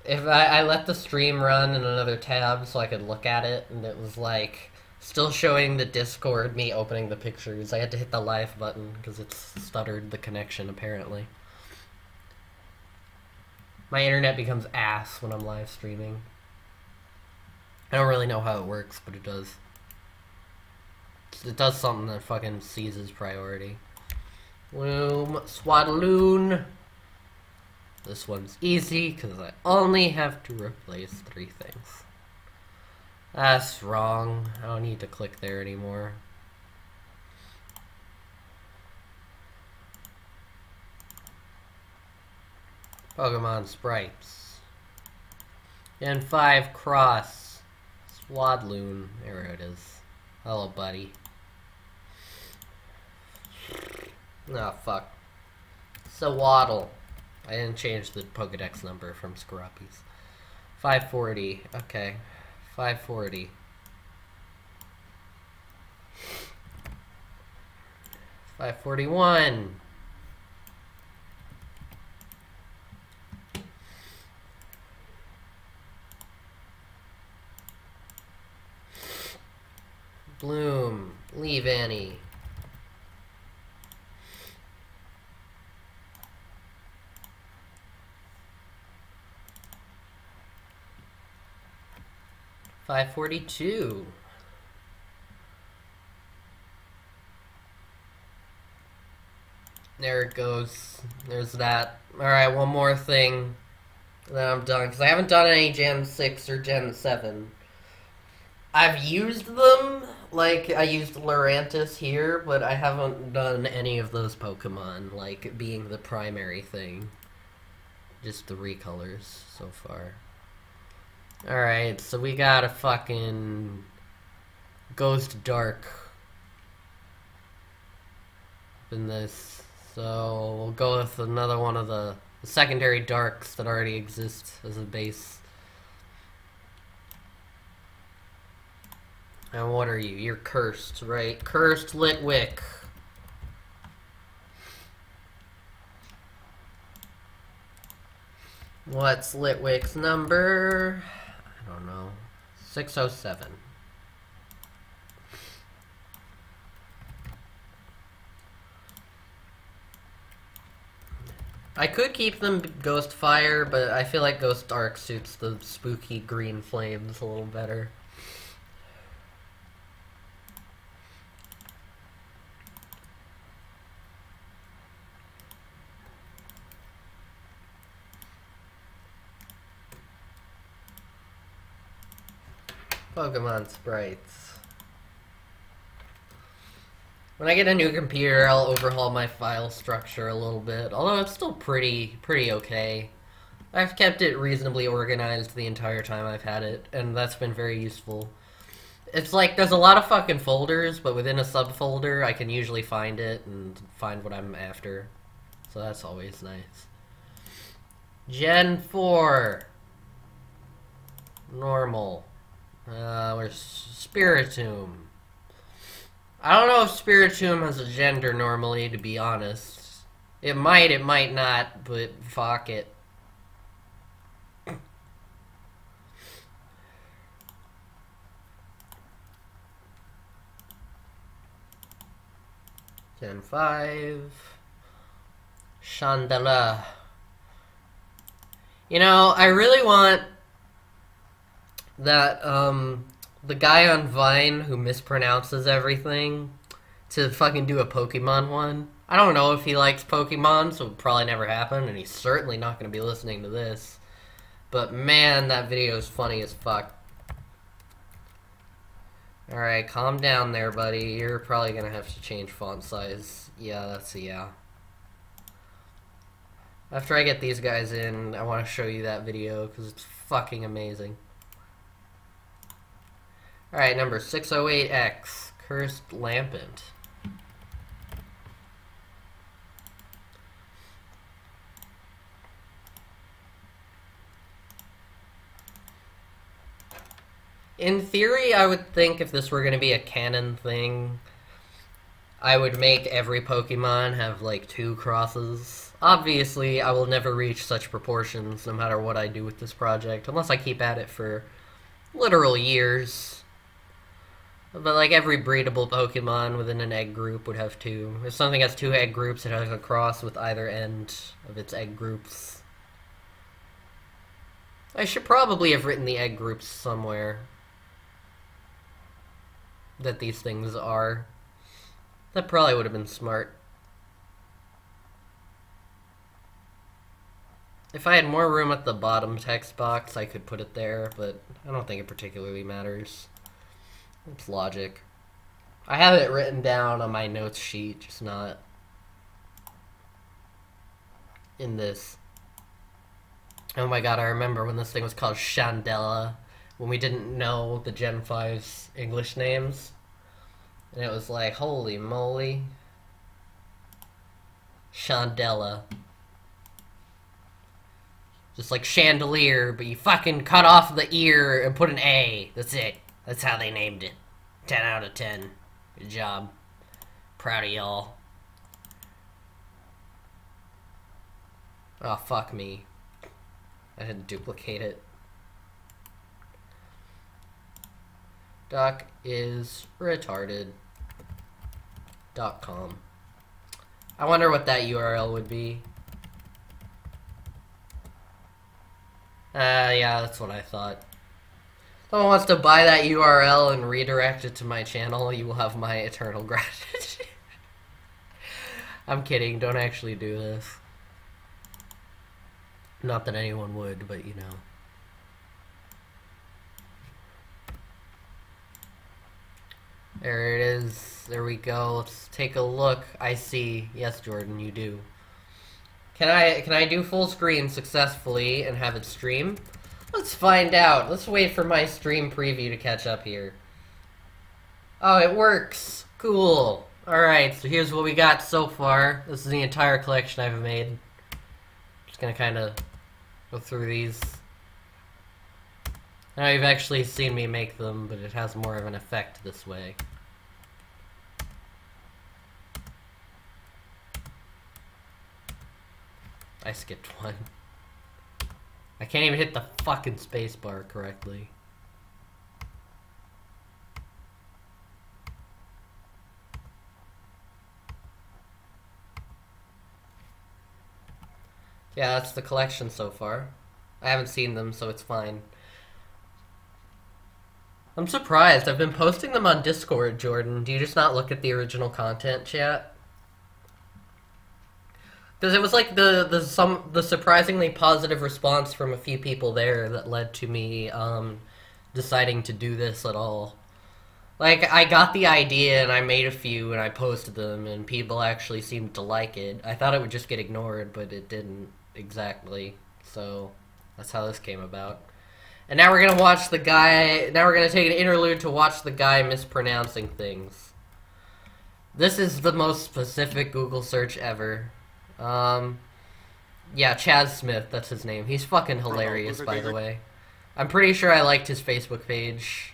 If I let the stream run in another tab so I could look at it, and it was like still showing the Discord me opening the pictures. I had to hit the live button because it stuttered the connection apparently. My internet becomes ass when I'm live streaming. I don't really know how it works, but it does. It does something that fucking seizes priority. Loom, Swadloon. This one's easy, because I only have to replace 3 things. That's wrong. I don't need to click there anymore. Pokemon sprites. Gen 5 Cross. Swadloon. There it is. Hello, buddy. Oh, fuck. Sawaddle. I didn't change the Pokedex number from Scrappies. 540. Okay. 540. 541. Bloom. Leave Annie. $542. There it goes. There's that. Alright, one more thing. Then I'm done. Because I haven't done any Gen 6 or Gen 7. I've used them. Like, I used Lurantis here, but I haven't done any of those Pokemon, like, being the primary thing. just the recolors so far. Alright, so we got a fucking ghost dark in this. So we'll go with another one of the secondary darks that already exist as a base. And what are you? You're cursed, right? Cursed Litwick. What's Litwick's number? I don't know. 607. I could keep them Ghost Fire, but I feel like Ghost Dark suits the spooky green flames a little better. Pokemon sprites. When I get a new computer, I'll overhaul my file structure a little bit, although it's still pretty okay. I've kept it reasonably organized the entire time I've had it, and that's been very useful. It's like, there's a lot of fucking folders, but within a subfolder, I can usually find it and find what I'm after. So that's always nice. Gen 4. Normal. Where's Spiritomb? I don't know if Spiritomb has a gender normally, to be honest. It might not, but fuck it. Gen 5. Chandela. You know, I really want that, the guy on Vine who mispronounces everything to fucking do a Pokemon one. I don't know if he likes Pokemon, so it'll probably never happen, and he's certainly not going to be listening to this. But man, that video is funny as fuck. Alright, calm down there, buddy. You're probably going to have to change font size. Yeah, that's a yeah. After I get these guys in, I want to show you that video, because it's fucking amazing. Alright, number 608X, Cursed Lampent. In theory, I would think if this were going to be a canon thing, I would make every Pokemon have, like, 2 crosses. Obviously, I will never reach such proportions no matter what I do with this project, unless I keep at it for literal years. But, like, every breedable Pokemon within an egg group would have 2. If something has 2 egg groups, it has a cross with either end of its egg groups. I should probably have written the egg groups somewhere that these things are. That probably would have been smart. If I had more room at the bottom text box, I could put it there, but I don't think it particularly matters. It's logic. I have it written down on my notes sheet, just not in this. Oh my god, I remember when this thing was called Chandela, when we didn't know the Gen 5's English names. And it was like, holy moly. Chandela. Just like chandelier, but you fucking cut off the ear and put an A. That's it. That's how they named it. 10 out of 10. Good job. Proud of y'all. Oh, fuck me. I had to duplicate it. Duck is retarded.com. I wonder what that URL would be. Yeah, that's what I thought. Someone wants to buy that URL and redirect it to my channel, you will have my eternal gratitude. I'm kidding, don't actually do this. Not that anyone would, but you know. There it is. There we go. Let's take a look. I see. Yes, Jordan, you do. Can I do full screen successfully and have it stream? Let's find out. Let's wait for my stream preview to catch up here. Oh, it works. Cool. Alright, so here's what we got so far. This is the entire collection I've made. Just gonna kind of go through these. Now you've actually seen me make them, but it has more of an effect this way. I skipped one. I can't even hit the fucking spacebar correctly. Yeah, that's the collection so far. I haven't seen them, so it's fine. I'm surprised. I've been posting them on Discord, Jordan. Do you just not look at the original content, chat? Because it was like the surprisingly positive response from a few people there that led to me deciding to do this at all. Like, I got the idea and I made a few and I posted them and people actually seemed to like it. I thought it would just get ignored, but it didn't exactly. So that's how this came about. And now we're gonna watch the guy. Now we're gonna take an interlude to watch the guy mispronouncing things. This is the most specific Google search ever. Yeah, Chaz Smith, that's his name. He's fucking hilarious, by the way. I'm pretty sure I liked his Facebook page.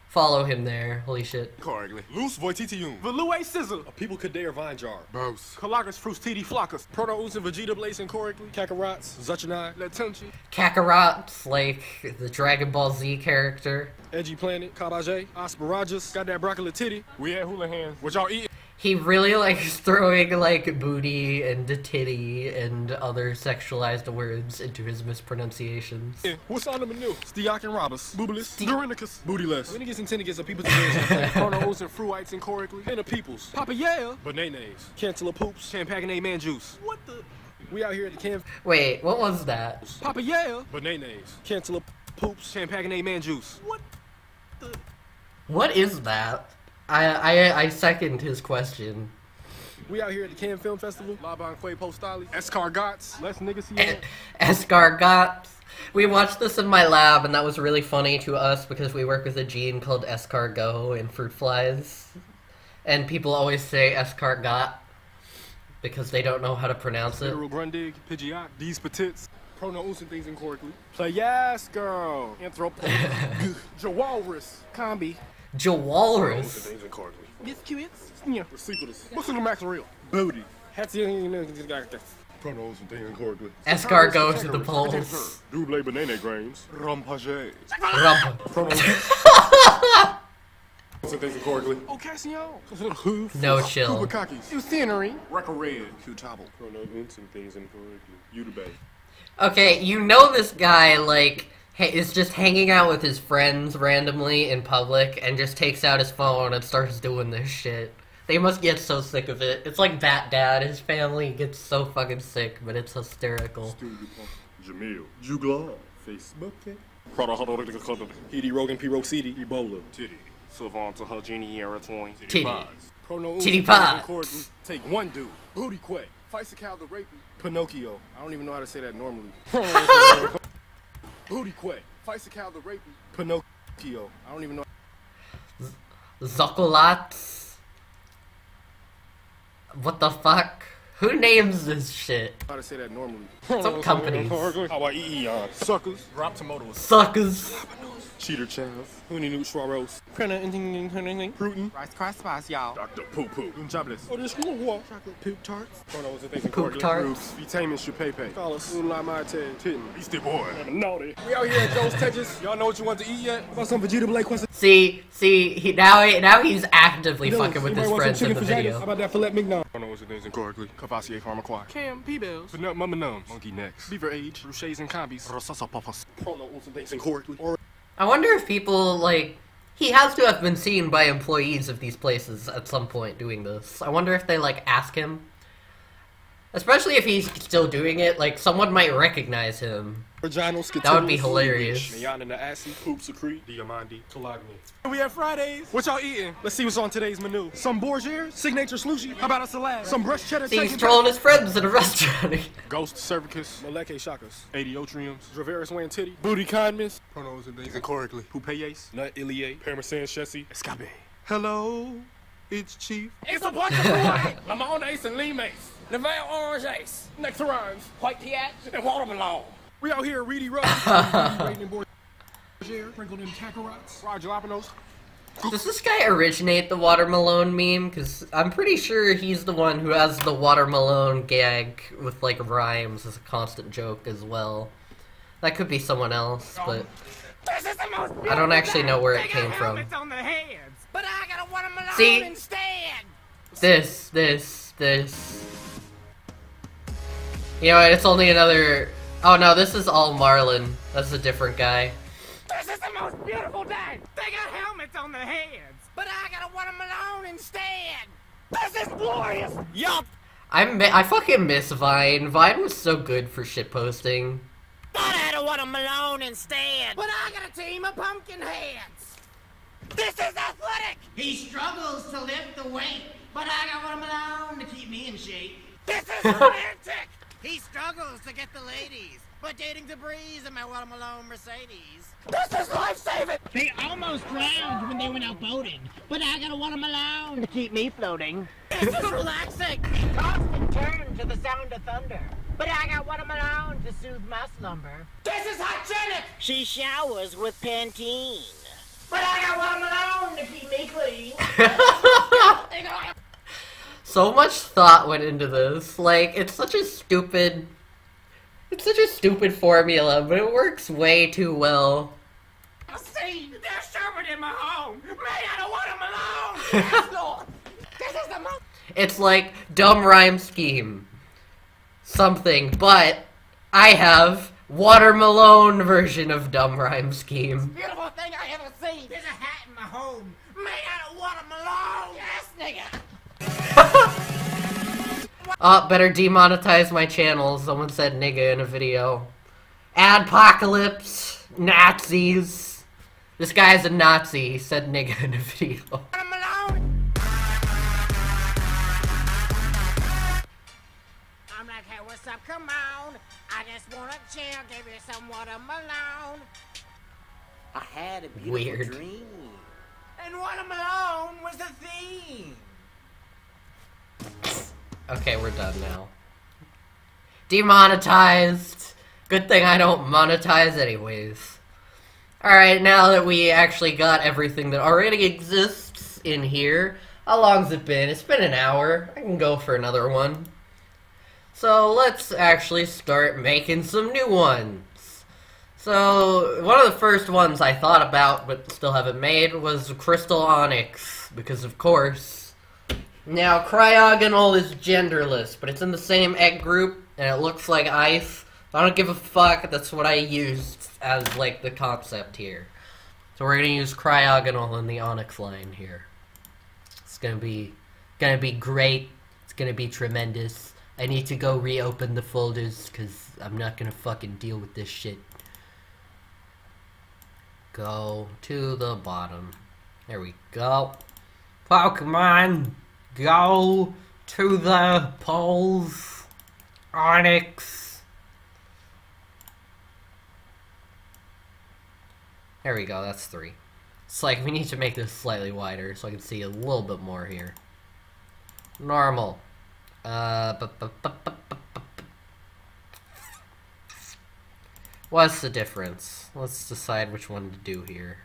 Follow him there. Holy shit. Correctly. Loose voititium. Velue sizzle. A people Kader vine jar. Boss. Calagas frus titi flockus. Proto us and Vegeta blazing correctly. Kakarats. Zuchanai. Latunchi. Kakarot's like the Dragon Ball Z character. Edgy Planet. Kabaje. Asparagus. Got that broccoli titty. We at hula hands. What y'all eating? He really likes throwing, like, booty and titty and other sexualized words into his mispronunciations. Yeah. What's on the menu? Stiak and Robus. Boobilis. Dorinicus. Bootyless. When it gets intended to get some people together. Chronos and fruites incorrectly. And the peoples. Papa yeah. Bananas. Cantaloupe poops. Champagne man juice. What the? We out here at the camp. Wait, what was that? Papa yeah. Bananas. Cantaloupe poops. Champagne man juice. What the? What is that? I second his question. We out here at the Cannes Film Festival. Laban Quay Postali. Escargots. Less niggas here. Escargots. We watched this in my lab, and that was really funny to us because we work with a gene called escargot in fruit flies. And people always say escargot because they don't know how to pronounce it. Grundig, Pidgeot, these petits. Pronouncing things incorrectly. Play yes, girl. Anthropo. Jawalrus. Combi. Jawalrus. Things incorrectly. Biscuits. Yeah. Recipitous. What's in the max real? Booty. Pronouncing things incorrectly. Escargot to the polls. Double banana grains. Rompage. Things incorrectly. Occasion. No chill. Scenery. Record red. Q-tobble. Pronouncing things incorrectly. Udabay. Okay, you know this guy, like, is just hanging out with his friends randomly in public and just takes out his phone and starts doing this shit. They must get so sick of it. It's like Bat Dad. His family gets so fucking sick, but it's hysterical. Jamil. Jugla. Facebook. Hedy Rogan, P. Roxidi, Ebola. Titty. Savant to her genie era 20. Titty. Titty pods. Take one dude. Booty Quay. Fight the raping. Pinocchio. I don't even know how to say that normally. Booty Quay. Fight the raping. Pinocchio. I don't even know. Zocolats. What the fuck? Who names this shit? How to say that normally. Some companies. Hawaii. Suckers. Rob tomatoes. Suckers. Cheater Chaz. Hoonie Newt Schwaros. Fruitin. Rice Krispies, y'all. Dr. Poo Poo. Jobless. Oh, this cool. Chocolate poop tarts. Poop tarts. Vitamin Chupepe. Scholars. Moonlight My Ted. Titten. Beastie Boy. Naughty. We out here at Joe's Texas. Y'all know what you want to eat yet? How about some Vegeta Blake question? See, now he's actively fucking with his friends in the video. How about that filet mignon? I know what things incorrectly. Cavassier Pharmaquat. Cam, P-Bells. But Mama Nums. Monkey necks. Beaver age. Ruchets and combis. Rosasa Papas. Prono things incorrectly. I wonder if people, like, he has to have been seen by employees of these places at some point doing this. I wonder if they, like, ask him. Especially if he's still doing it, like, someone might recognize him. Vaginal, That would be hilarious. Mayan the assy, Hoops secrete, Diamandi, Tolagni. We have Fridays. What y'all eating? Let's see what's on today's menu. Some Bourgier, signature slushie. How about a salad? Some brushed cheddar. See, he's trolling his friends at a restaurant. Ghost cervicus, Maleke shakas, adiotriums, Draveris wantiti, booty kindness, pronos and things incorrectly, Poupeyes, Nut ilie, Parmesan chessie, Escabe. Hello, it's Chief. It's a bunch of white. Lemon ace and lime ace. Neville orange ace. Nectarines. White piat and watermelon. We out here, Reedy Rush. Sprinkled in Kakarot's. Raw jalapenos. Does this guy originate the watermelon meme? Because I'm pretty sure he's the one who has the watermelon gag with, like, rhymes as a constant joke as well. That could be someone else, but I don't actually know where it came from. But I got a watermelon See? instead. This. You know what, it's only another... Oh no, this is all Marlin. That's a different guy. This is the most beautiful day. They got helmets on their heads. But I got a watermelon instead. This is glorious. Yup. I fucking miss Vine. Vine was so good for shitposting. Thought I had a watermelon instead. But I got a team of pumpkin heads. This is athletic. He struggles to lift the weight. But I got watermelon to keep me in shape. This is romantic. He struggles to get the ladies, but dating debris in my watermelon Mercedes. This is life-saving! They almost drowned when they went out boating, but I got a watermelon to keep me floating. This is relaxing! Toss and turn to the sound of thunder, but I got watermelon to soothe my slumber. This is hygienic! She showers with Pantene, but I got watermelon to keep me clean. So much thought went into this. Like, it's such a stupid formula, but it works way too well. See, there's sherbet in my home, made out of watermelon. Yes, Lord. This is the most. It's like dumb rhyme scheme, something, but I have watermelon version of dumb rhyme scheme. Beautiful thing I ever seen. There's a hat in my home, made out of watermelon. Yes, nigga. Better demonetize my channel. Someone said nigga in a video. Adpocalypse. Nazis. This guy's a Nazi. He said nigga in a video. I'm like, hey, what's up? Come on. I just wanna chill. Give you some watermelon. I had a beautiful dream. And watermelon was the theme. Okay, we're done now. Demonetized. Good thing I don't monetize anyways. Alright, now that we actually got everything that already exists in here, how long's it been? It's been an hour. I can go for another one. So let's actually start making some new ones. So, one of the first ones I thought about but still haven't made was Crystal Onyx, because of course. Now, Cryogonal is genderless, but it's in the same egg group, and it looks like ice. I don't give a fuck, that's what I used as, like, the concept here. So we're gonna use Cryogonal in the Onyx line here. It's gonna be great. It's gonna be tremendous. I need to go reopen the folders, because I'm not gonna fucking deal with this shit. Go to the bottom. There we go. Pokemon! Go to the polls. Onyx. There we go, that's 3. It's like, we need to make this slightly wider so I can see a little bit more here. Normal. What's the difference? Let's decide which one to do here.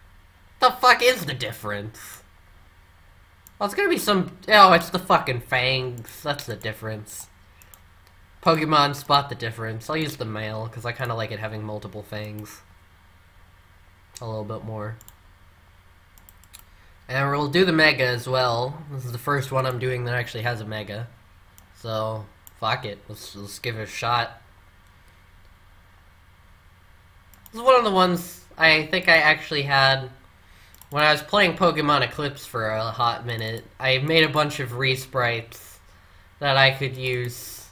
The fuck is the difference? Well, it's gonna be some... Oh, it's the fucking fangs. That's the difference. Pokemon spot the difference. I'll use the male, because I kind of like it having multiple fangs. A little bit more. And we'll do the Mega as well. This is the first one I'm doing that actually has a Mega. So, fuck it. Let's give it a shot. This is one of the ones I think I actually had... When I was playing Pokemon Eclipse for a hot minute, I made a bunch of resprites that I could use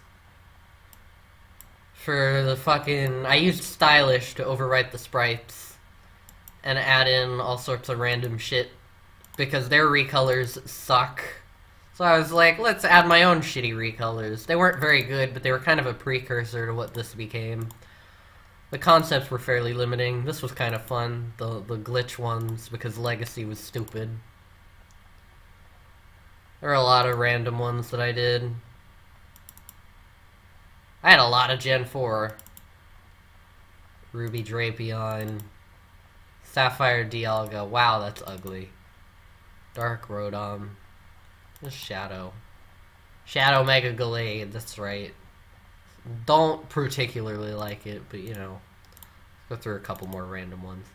for the fucking... I used stylish to overwrite the sprites and add in all sorts of random shit because their recolors suck. So I was like, let's add my own shitty recolors. They weren't very good, but they were kind of a precursor to what this became. The concepts were fairly limiting. This was kind of fun, the glitch ones, because Legacy was stupid. There were a lot of random ones that I did. I had a lot of Gen 4. Ruby Drapion. Sapphire Dialga. Wow, that's ugly. Dark Rotom. Just Shadow. Shadow Mega Gallade, that's right. Don't particularly like it, but you know. Let's go through a couple more random ones.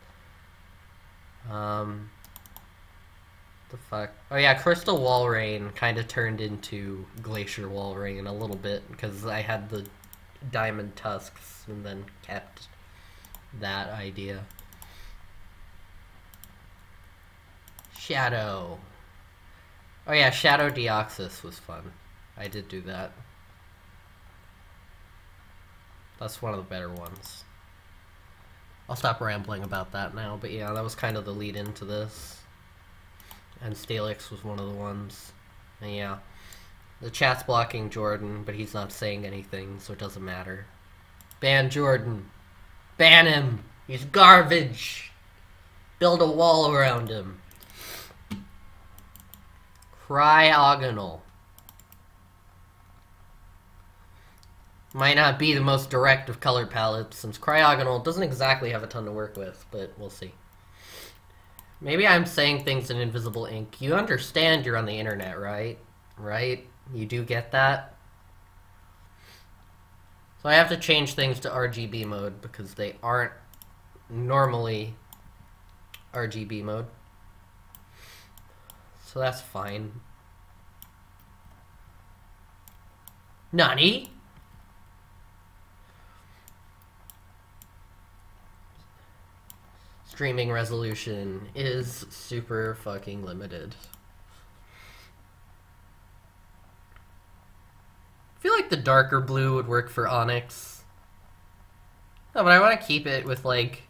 The fuck? Oh yeah, Crystal Walrein kind of turned into Glacier Walrein a little bit because I had the Diamond Tusks and then kept that idea. Shadow. Oh yeah, Shadow Deoxys was fun. I did do that. That's one of the better ones. I'll stop rambling about that now, but yeah, that was kind of the lead into this. And Steelix was one of the ones. And yeah. The chat's blocking Jordan, but he's not saying anything, so it doesn't matter. Ban Jordan. Ban him! He's garbage! Build a wall around him. Cryogonal. Might not be the most direct of color palettes, since Cryogonal doesn't exactly have a ton to work with, but we'll see. Maybe I'm saying things in invisible ink. You understand you're on the internet, right? Right? You do get that? So I have to change things to RGB mode because they aren't normally RGB mode. So that's fine. Nani? Streaming resolution is super fucking limited. I feel like the darker blue would work for Onyx. No, but I want to keep it with, like,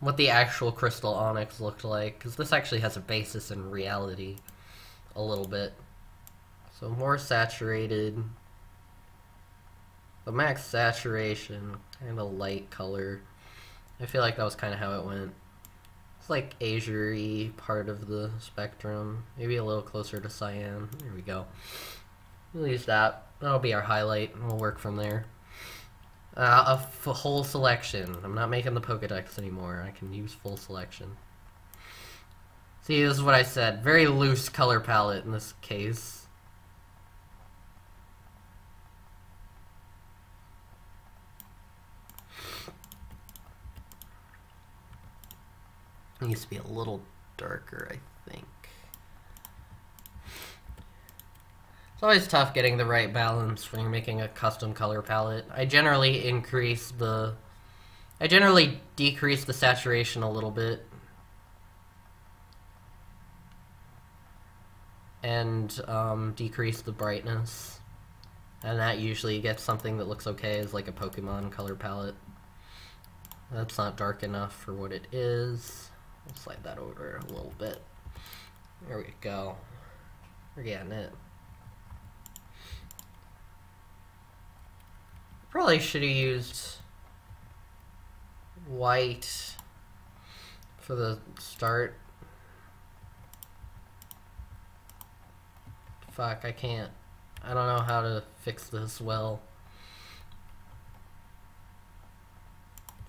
what the actual Crystal Onyx looked like, because this actually has a basis in reality a little bit. So more saturated. The max saturation, kind of light color. I feel like that was kind of how it went. It's like azure-y part of the spectrum. Maybe a little closer to cyan. There we go. We'll use that. That'll be our highlight, and we'll work from there. A whole selection. I'm not making the Pokedex anymore. I can use full selection. See, this is what I said. Very loose color palette in this case. It needs to be a little darker, I think. It's always tough getting the right balance when you're making a custom color palette. I generally decrease the saturation a little bit. And decrease the brightness. And that usually gets something that looks okay as like a Pokemon color palette. That's not dark enough for what it is. I'll slide that over a little bit. There we go. We're getting it. Probably should have used white for the start. Fuck, I can't. I don't know how to fix this well.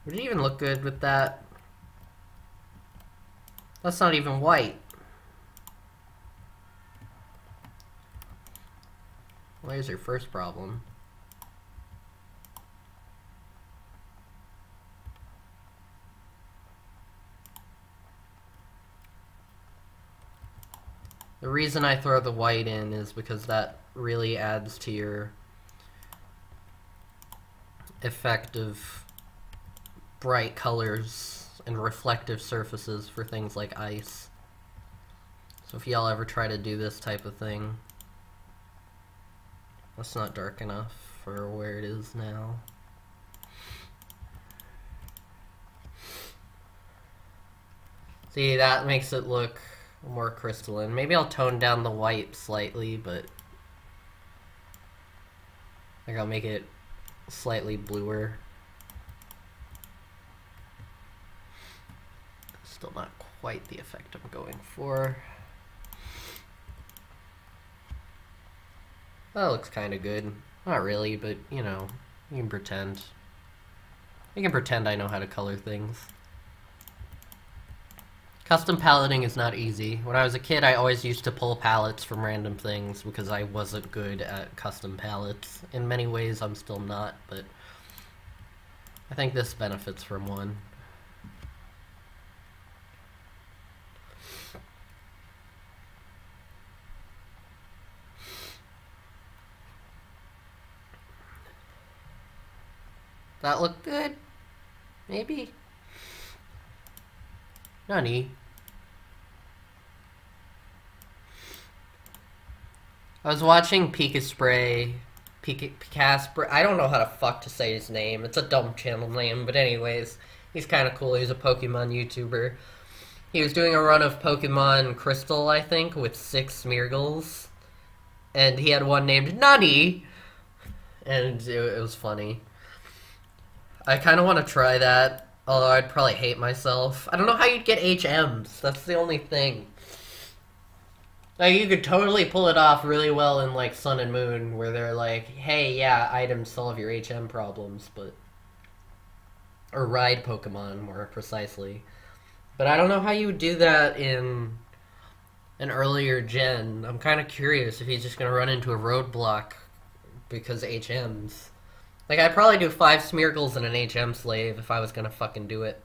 Would it even look good with that? That's not even white. Well, here's your first problem. The reason I throw the white in is because that really adds to your effect of bright colors and reflective surfaces for things like ice. So if y'all ever try to do this type of thing, that's not dark enough for where it is now. See, that makes it look more crystalline. Maybe I'll tone down the white slightly, but like I'll make it slightly bluer. Still not quite the effect I'm going for. That looks kind of good. Not really, but you know, you can pretend. You can pretend I know how to color things. Custom paletting is not easy. When I was a kid, I always used to pull palettes from random things because I wasn't good at custom palettes. In many ways, I'm still not, but I think this benefits from one. That looked good? Maybe? Nani? I was watching Pikaspray. I don't know how to fuck to say his name. It's a dumb channel name, but anyways, he's kind of cool. He's a Pokemon YouTuber. He was doing a run of Pokemon Crystal, I think, with 6 Smeargles. And he had one named Nani! And it was funny. I kind of want to try that, although I'd probably hate myself. I don't know how you'd get HMs. That's the only thing. Like, you could totally pull it off really well in, like, Sun and Moon, where they're like, hey, yeah, items solve your HM problems, but... Or ride Pokemon, more precisely. But I don't know how you would do that in an earlier gen. I'm kind of curious if he's just going to run into a roadblock because HMs. Like, I'd probably do 5 Smeargles and an HM slave if I was gonna fucking do it.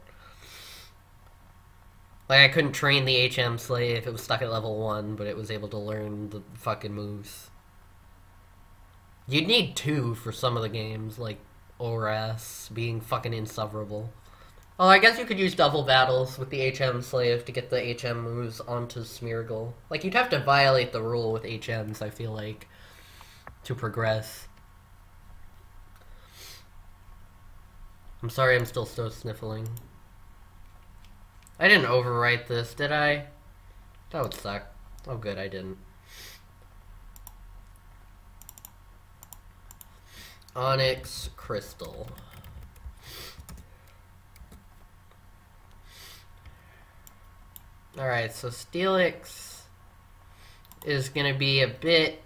Like, I couldn't train the HM slave, it was stuck at level 1, but it was able to learn the fucking moves. You'd need 2 for some of the games, like ORAS being fucking insufferable. Oh, I guess you could use double battles with the HM slave to get the HM moves onto Smeargle. Like, you'd have to violate the rule with HMs, I feel like, to progress. I'm sorry I'm still so sniffling. I didn't overwrite this, did I? That would suck. Oh good, I didn't. Onyx Crystal. Alright, so Steelix is gonna be a bit...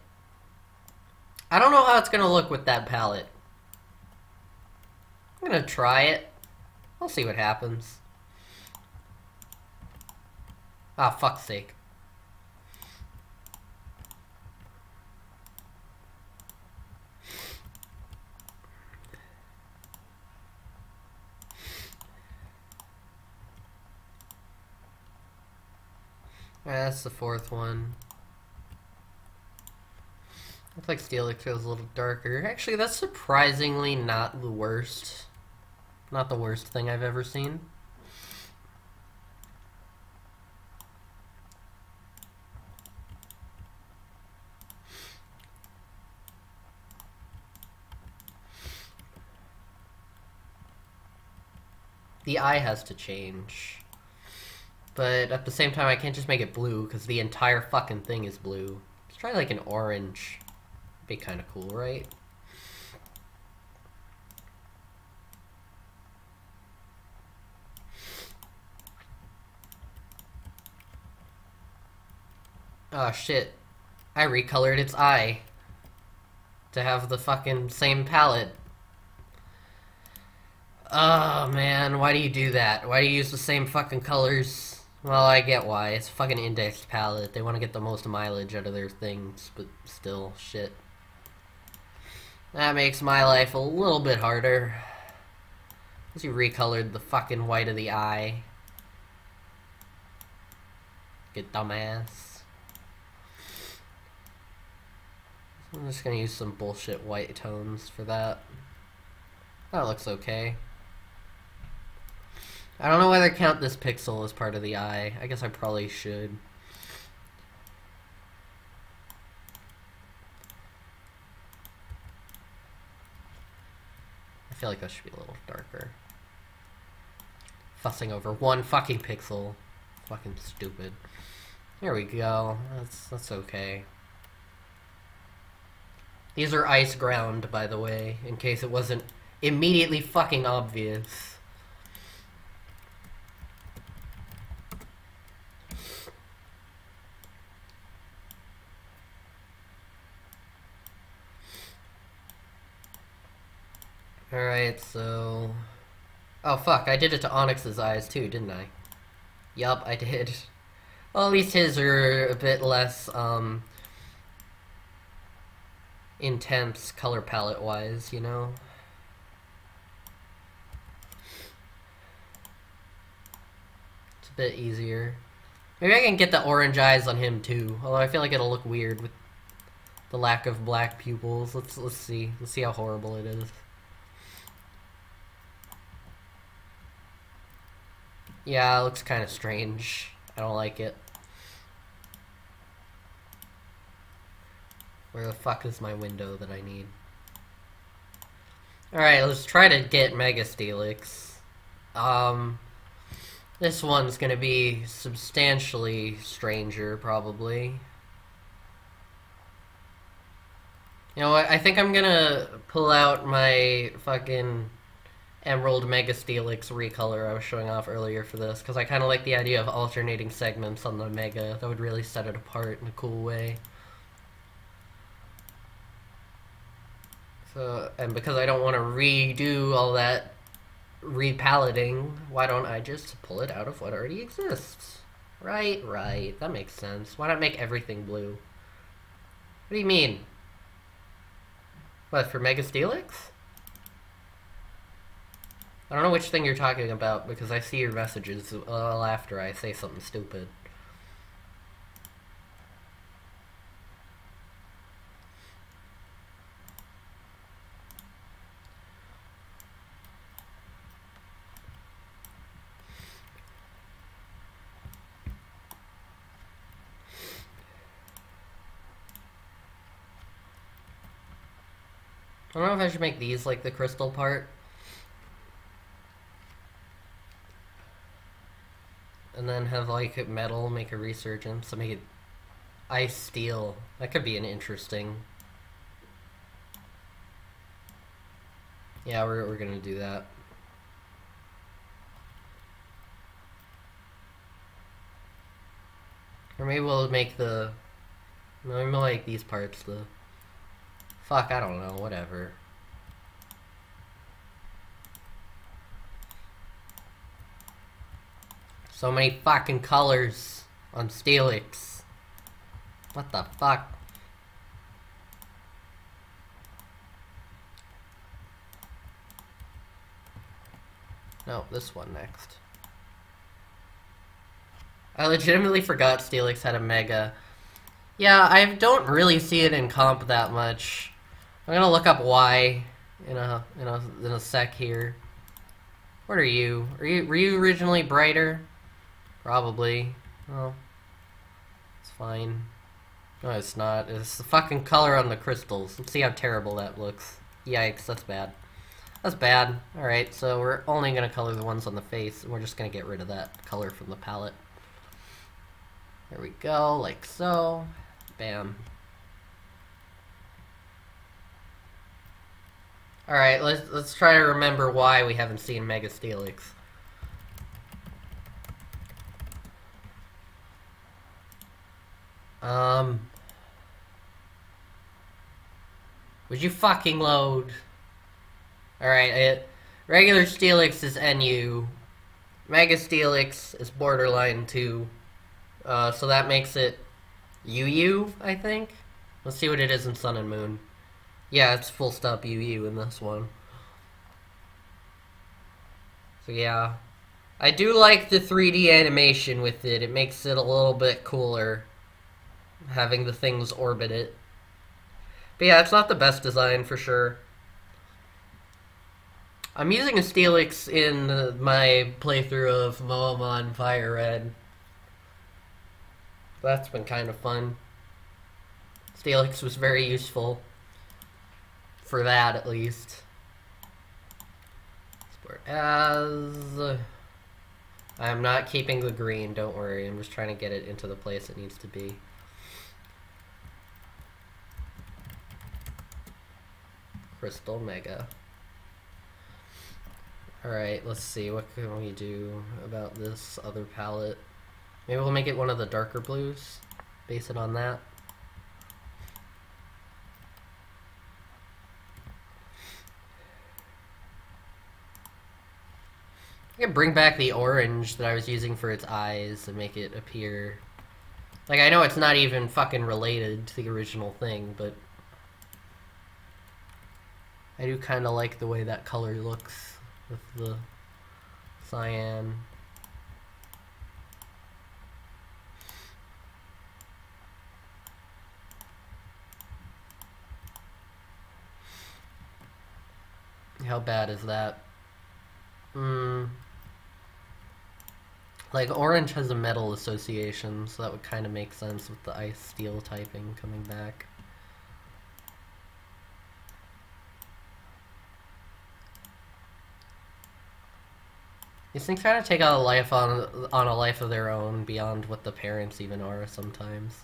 I don't know how it's gonna look with that palette. I'm gonna try it. I'll see what happens. Ah, fuck's sake. That's the 4th one. Looks like Steelix feels a little darker. Actually, that's surprisingly not the worst. Not the worst thing I've ever seen. The eye has to change. But at the same time, I can't just make it blue, because the entire fucking thing is blue. Let's try like an orange. Be kind of cool, right? Oh shit. I recolored its eye to have the fucking same palette. Oh man, why do you do that? Why do you use the same fucking colors? Well, I get why. It's a fucking indexed palette. They want to get the most mileage out of their things, but still, shit. That makes my life a little bit harder. Because you recolored the fucking white of the eye. Get dumbass. I'm just gonna use some bullshit white tones for that. That looks okay. I don't know whether to count this pixel as part of the eye. I guess I probably should. I feel like that should be a little darker. Fussing over one fucking pixel. Fucking stupid. There we go. That's okay. These are ice ground, by the way, in case it wasn't immediately fucking obvious. Alright, so... Oh, fuck, I did it to Onyx's eyes, too, didn't I? Yup, I did. Well, at least his are a bit less, intense color palette-wise, you know? It's a bit easier. Maybe I can get the orange eyes on him, too. Although I feel like it'll look weird with the lack of black pupils. Let's see. Let's see how horrible it is. Yeah, it looks kind of strange. I don't like it. Where the fuck is my window that I need? Alright, let's try to get Mega Steelix. This one's gonna be substantially stranger, probably. You know what, I think I'm gonna pull out my fucking Emerald Mega Steelix recolor I was showing off earlier for this, because I kind of like the idea of alternating segments on the Mega. That would really set it apart in a cool way. So, and because I don't want to redo all that repaleting, why don't I just pull it out of what already exists? Right, that makes sense. Why not make everything blue? What do you mean? What, for Mega Steelix? I don't know which thing you're talking about, because I see your messages well after I say something stupid. I don't know if I should make these like the crystal part. And then have like metal make a resurgence, so make it ice steel. That could be an interesting... Yeah, we're gonna do that. Or maybe we'll make the... Maybe we'll make these parts the... Fuck, I don't know, whatever. So many fucking colors on Steelix. What the fuck? No, this one next. I legitimately forgot Steelix had a Mega. Yeah, I don't really see it in comp that much. I'm gonna look up why in a sec here. What are you? Were you originally brighter? Probably. Oh, it's fine. No, it's not. It's the fucking color on the crystals. Let's see how terrible that looks. Yikes, that's bad. That's bad. Alright, so we're only gonna color the ones on the face, and we're just gonna get rid of that color from the palette. There we go, like so. Bam. Alright, let's try to remember why we haven't seen Mega Steelix. Would you fucking load? Alright, regular Steelix is NU. Mega Steelix is borderline 2. So that makes it UU, I think? Let's see what it is in Sun and Moon. Yeah, it's full stop UU in this one. So yeah. I do like the 3D animation with it. It makes it a little bit cooler, having the things orbit it. But yeah, it's not the best design for sure. I'm using a Steelix in my playthrough of Moamon Fire Red. That's been kind of fun. Steelix was very useful. For that, at least. Export as... I'm not keeping the green, don't worry. I'm just trying to get it into the place it needs to be. Crystal Mega. Alright, let's see. What can we do about this other palette? Maybe we'll make it one of the darker blues. Base it on that. I can bring back the orange that I was using for its eyes and make it appear... Like, I know it's not even fucking related to the original thing, but... I do kind of like the way that color looks with the cyan. How bad is that? Like, orange has a metal association, so that would kind of make sense with the ice steel typing coming back. These things kind of take on a life on a life of their own beyond what the parents even are sometimes.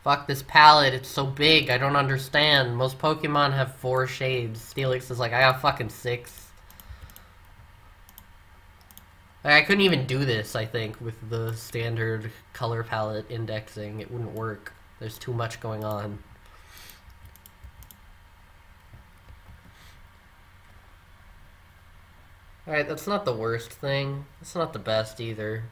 Fuck this palette, it's so big, I don't understand. Most Pokemon have 4 shades. Steelix is like, I got fucking 6. Like, I couldn't even do this, I think, with the standard color palette indexing. It wouldn't work. There's too much going on. Alright, that's not the worst thing. It's not the best either.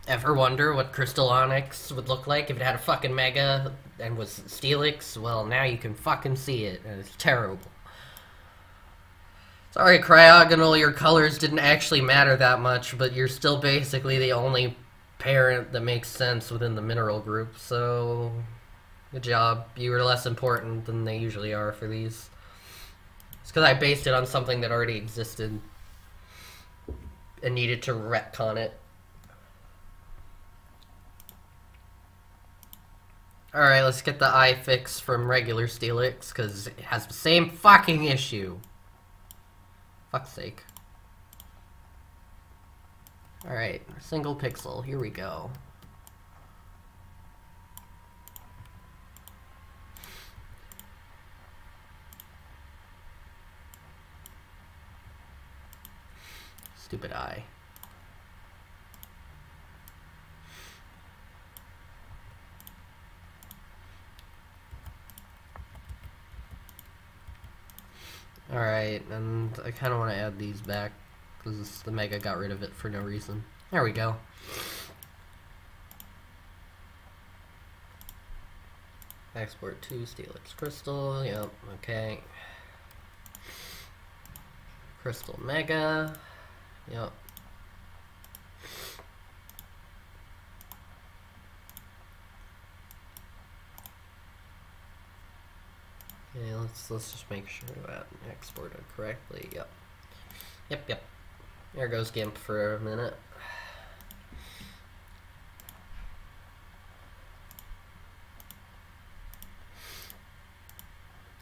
Ever wonder what Crystal Onyx would look like if it had a fucking Mega and was Steelix? Well, now you can fucking see it, and it's terrible. Sorry, Cryogonal, your colors didn't actually matter that much, but you're still basically the only parent that makes sense within the mineral group, so... Good job. You were less important than they usually are for these. It's because I based it on something that already existed and needed to retcon it. Alright, let's get the eye fix from regular Steelix, because it has the same fucking issue. Fuck's sake. Alright, single pixel, here we go. Stupid eye. Alright, and I kind of want to add these back, because the Mega got rid of it for no reason. There we go. Export to Steelix Crystal, yep, okay. Crystal Mega, yep. Okay, let's just make sure that exported correctly. Yep. There goes GIMP for a minute.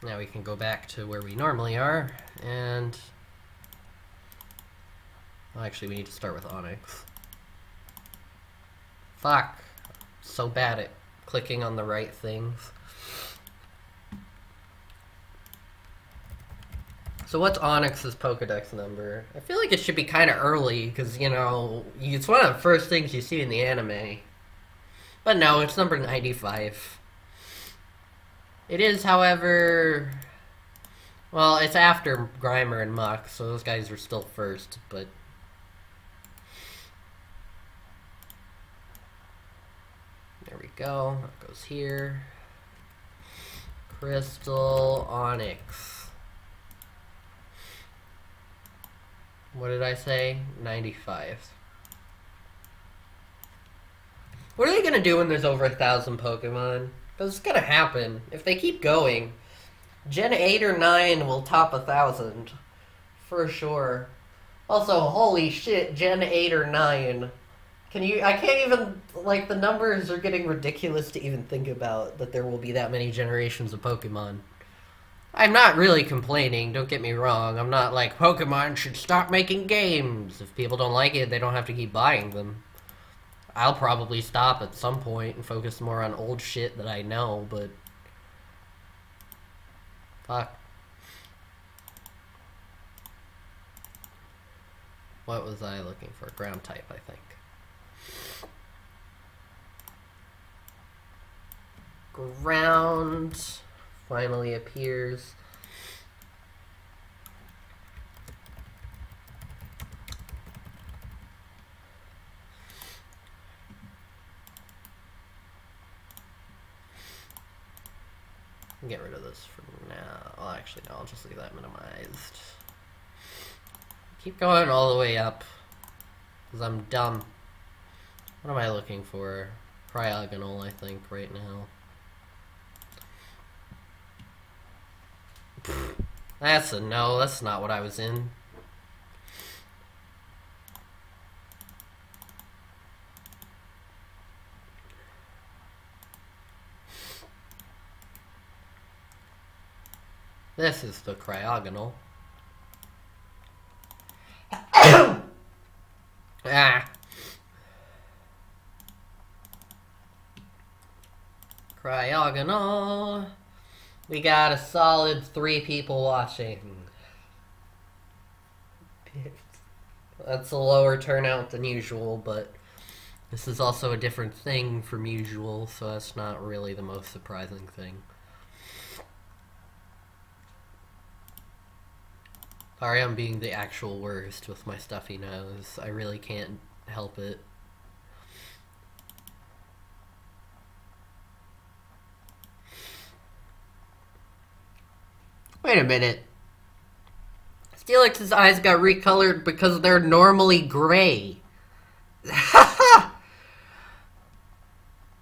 Now we can go back to where we normally are, and... Well, actually, we need to start with Onyx. Fuck! So bad at clicking on the right things. So what's Onyx's Pokedex number? I feel like it should be kind of early, because, you know, it's one of the first things you see in the anime. But no, it's number 95. It is, however... Well, it's after Grimer and Muk, so those guys are still first, but... There we go. That goes here. Crystal Onyx. What did I say? 95. What are they gonna do when there's over 1,000 Pokemon? Because it's gonna happen. If they keep going, Gen 8 or 9 will top 1,000. For sure. Also, holy shit, Gen 8 or 9. I can't even, like, the numbers are getting ridiculous to even think about that there will be that many generations of Pokemon. I'm not really complaining, don't get me wrong. I'm not like, Pokemon should stop making games. If people don't like it, they don't have to keep buying them. I'll probably stop at some point and focus more on old shit that I know, but... Fuck. What was I looking for? Ground type, I think. Ground finally appears. Get rid of this for now. Well, actually, no, I'll just leave that minimized. Keep going all the way up, because I'm dumb. What am I looking for? Cryogonal, I think, right now. That's a no, that's not what I was in. This is the cryogonal. Ah. Cryogonal. We got a solid 3 people watching. That's a lower turnout than usual, but this is also a different thing from usual, so that's not really the most surprising thing. Sorry, I'm being the actual worst with my stuffy nose. I really can't help it. Wait a minute. Steelix's eyes got recolored because they're normally gray.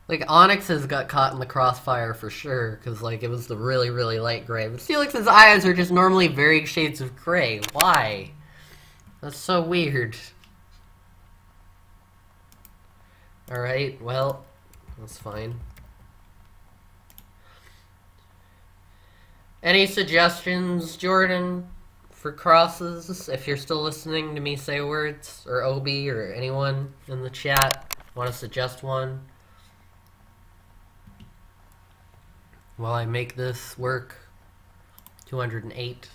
Like, Onyx has got caught in the crossfire for sure, because, like, it was the really, really light gray. But Steelix's eyes are just normally varying shades of gray. Why? That's so weird. Alright, well, that's fine. Any suggestions, Jordan, for crosses? If you're still listening to me say words, or Obi, or anyone in the chat want to suggest one? While I make this work. 208.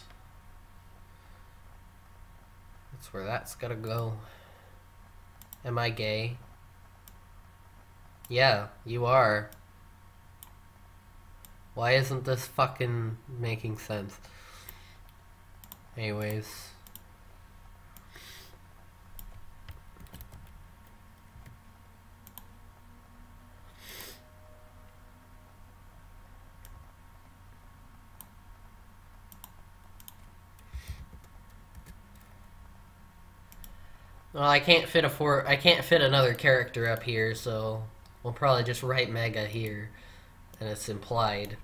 That's where that's gotta go. Am I gay? Yeah, you are. Why isn't this fucking making sense? Anyways. Well, I can't fit another character up here, so we'll probably just write Mega here, and it's implied.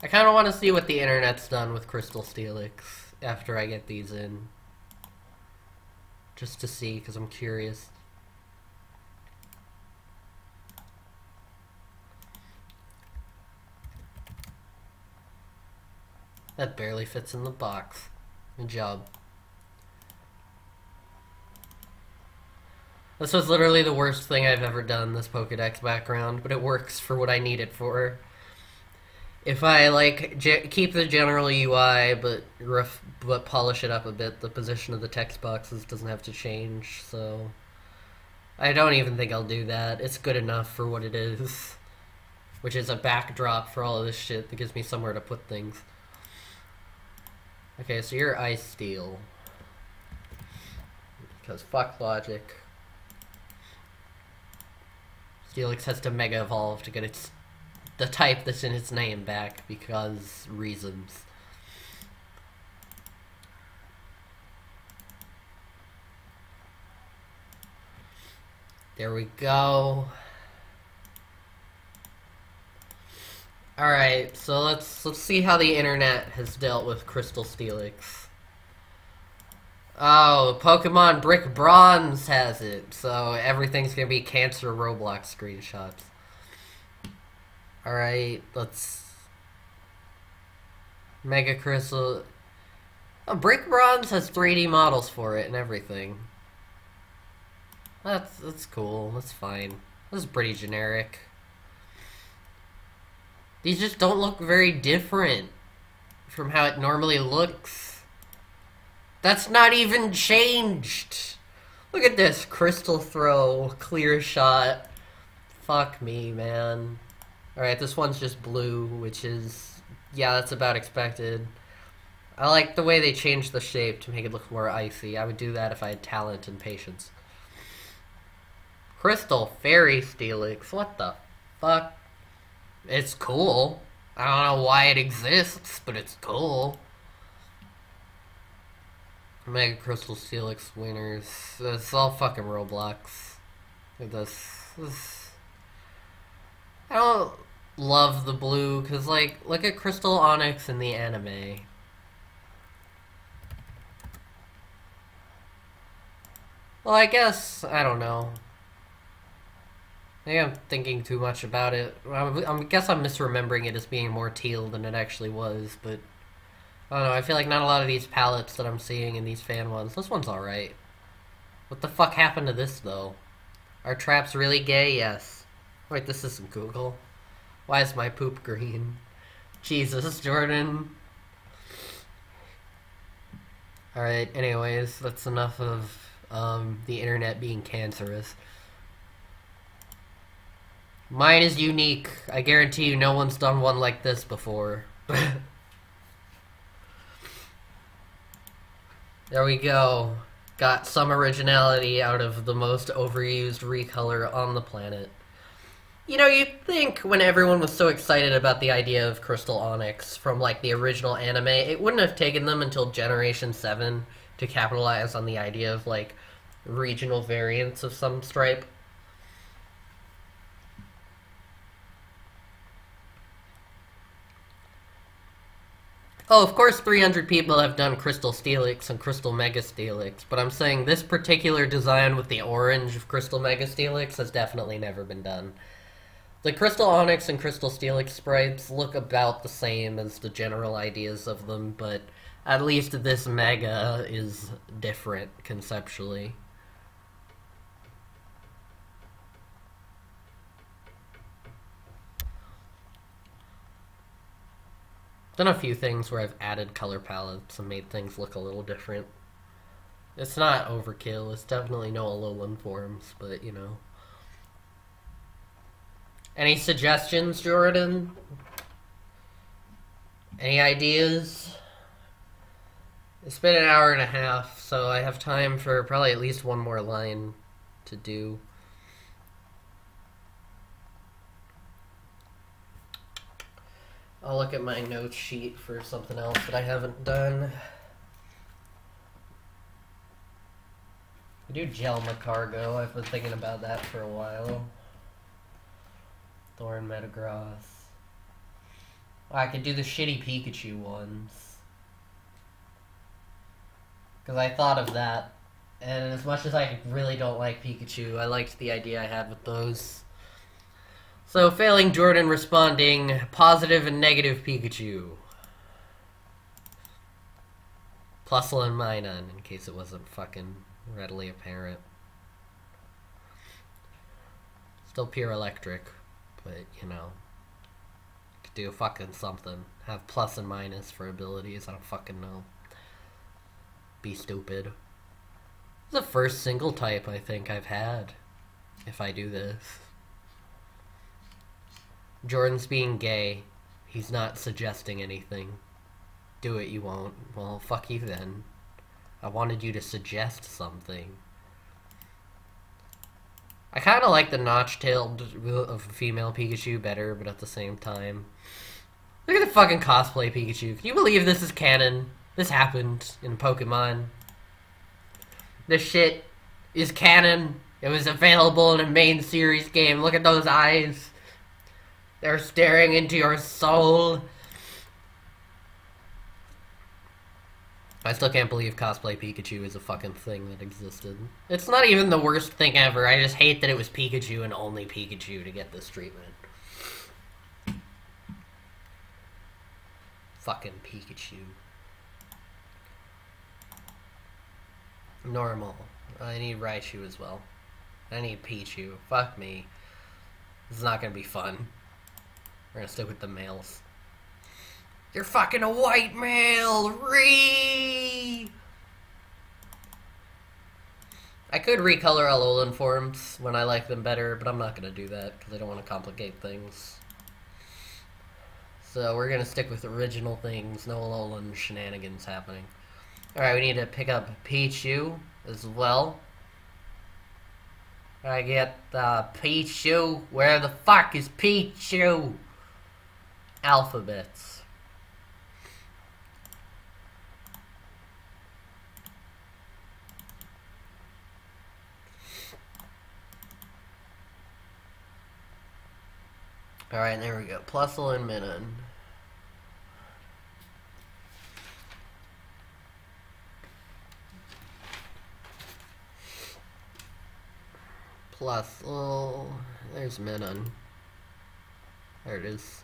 I kind of want to see what the internet's done with Crystal Steelix after I get these in. Just to see, because I'm curious. That barely fits in the box. Good job. This was literally the worst thing I've ever done, this Pokédex background, but it works for what I need it for. If I, like, keep the general UI, but polish it up a bit, the position of the text boxes doesn't have to change, so... I don't even think I'll do that. It's good enough for what it is. Which is a backdrop for all of this shit that gives me somewhere to put things. Okay, so you're Ice Steel. Because fuck logic. Steelix has to Mega Evolve to get the type that's in its name back, because reasons. There we go. Alright, so let's see how the internet has dealt with Crystal Steelix. Oh, Pokemon Brick Bronze has it, so everything's gonna be Cancer Roblox screenshots. Alright, let's... Mega Crystal... Oh, Brick Bronze has 3D models for it and everything. That's cool, that's fine. This is pretty generic. These just don't look very different from how it normally looks. That's not even changed! Look at this, Crystal Throw, Clear Shot. Fuck me, man. Alright, this one's just blue, which is... yeah, that's about expected. I like the way they changed the shape to make it look more icy. I would do that if I had talent and patience. Crystal Fairy Steelix, what the fuck? It's cool. I don't know why it exists, but it's cool. Mega Crystal Steelix winners. It's all fucking Roblox. Look at this. I don't love the blue, because, like, look at Crystal Onyx in the anime. Well, I guess, I don't know. Maybe I'm thinking too much about it. I guess I'm misremembering it as being more teal than it actually was, but... I don't know, I feel like not a lot of these palettes that I'm seeing in these fan ones. This one's alright. What the fuck happened to this, though? Are traps really gay? Yes. Wait, this isn't Google. Why is my poop green? Jesus, Jordan. Alright, anyways, that's enough of the internet being cancerous. Mine is unique. I guarantee you no one's done one like this before. There we go. Got some originality out of the most overused recolor on the planet. You know, you'd think when everyone was so excited about the idea of Crystal Onyx from, like, the original anime, it wouldn't have taken them until Generation 7 to capitalize on the idea of, like, regional variants of some stripe. Oh, of course 300 people have done Crystal Steelix and Crystal Mega Steelix, but I'm saying this particular design with the orange of Crystal Mega Steelix has definitely never been done. The Crystal Onyx and Crystal Steelix sprites look about the same as the general ideas of them, but at least this Mega is different conceptually. Done a few things where I've added color palettes and made things look a little different. It's not overkill, it's definitely no Alolan forms, but you know. Any suggestions, Jordan? Any ideas? It's been an hour and a half, so I have time for probably at least one more line to do. I'll look at my note sheet for something else that I haven't done. I do Jelma Cargo. I've been thinking about that for a while. Thorn Metagross. Oh, I could do the shitty Pikachu ones. Because I thought of that. And as much as I really don't like Pikachu, I liked the idea I had with those. So, failing Jordan responding, positive and negative Pikachu. Plusle and Minun, in case it wasn't fucking readily apparent. Still pure electric, but, you know. Could do fucking something. Have plus and minus for abilities, I don't fucking know. Be stupid. It's the first single type I think I've had, if I do this. Jordan's being gay. He's not suggesting anything. Do it, you won't. Well, fuck you then. I wanted you to suggest something. I kinda like the notch-tailed of female Pikachu better, but at the same time... Look at the fucking cosplay Pikachu. Can you believe this is canon? This happened in Pokemon. This shit is canon. It was available in a main series game. Look at those eyes. They're staring into your soul. I still can't believe cosplay Pikachu is a fucking thing that existed. It's not even the worst thing ever. I just hate that it was Pikachu and only Pikachu to get this treatment. Fucking Pikachu. Normal. I need Raichu as well. I need Pichu. Fuck me. This is not gonna be fun. We're gonna stick with the males. You're fucking a white male! I could recolor Alolan forms when I like them better, but I'm not gonna do that because I don't want to complicate things. So we're gonna stick with original things, no Alolan shenanigans happening. Alright, we need to pick up Pichu as well. I get Pichu. Where the fuck is Pichu? Alphabets. Alright, there we go. Plusle and Minun. Plusle. There's Minun. There it is.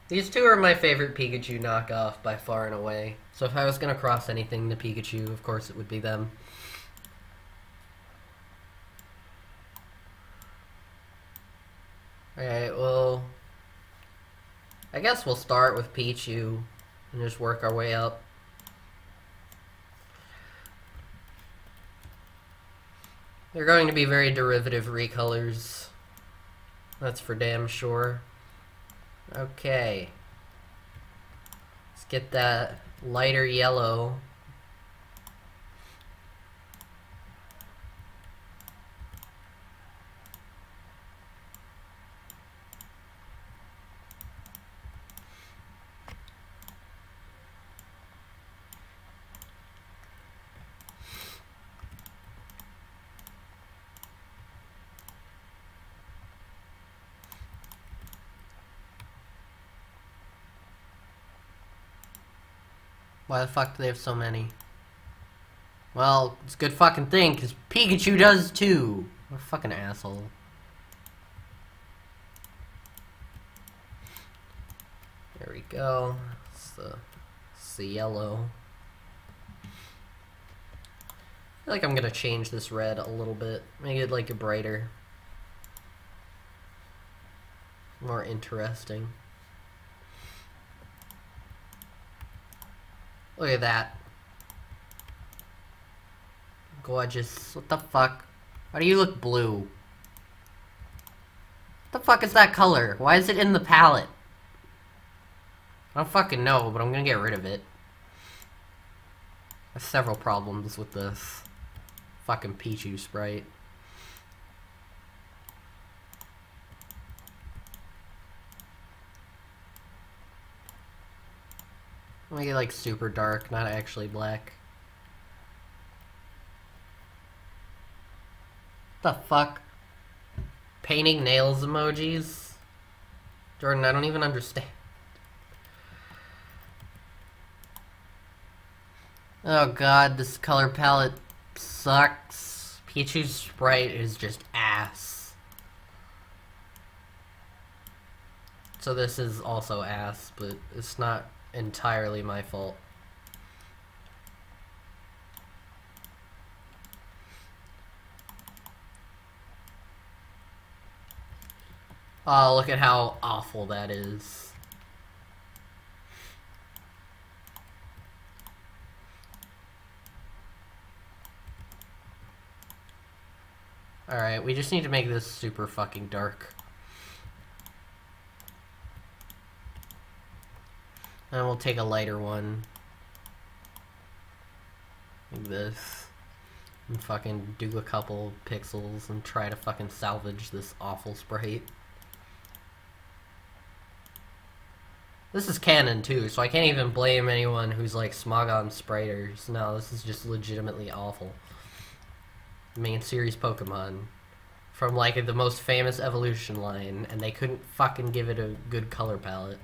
These two are my favorite Pikachu knockoff by far and away. So if I was gonna cross anything to Pikachu, of course it would be them. Alright, well, I guess we'll start with Pichu and just work our way up. They're going to be very derivative recolors. That's for damn sure. Okay. Let's get that lighter yellow. Why the fuck do they have so many? Well, it's a good fucking thing, because Pikachu does too. What a fucking asshole. There we go. It's the yellow. I feel like I'm gonna change this red a little bit. Make it like a brighter. More interesting. Look at that. Gorgeous. What the fuck? Why do you look blue? What the fuck is that color? Why is it in the palette? I don't fucking know, but I'm gonna get rid of it. I have several problems with this fucking Pichu sprite. Make it like super dark, not actually black. What the fuck? Painting nails emojis? Jordan, I don't even understand. Oh god, this color palette sucks. Pichu's sprite is just ass. So this is also ass, but it's not entirely my fault. Oh, look at how awful that is. Alright, we just need to make this super fucking dark. And we'll take a lighter one. Like this. And fucking do a couple pixels and try to fucking salvage this awful sprite. This is canon too, so I can't even blame anyone who's like Smogon spriters. No, this is just legitimately awful. Main series Pokemon. from like the most famous evolution line, and they couldn't fucking give it a good color palette.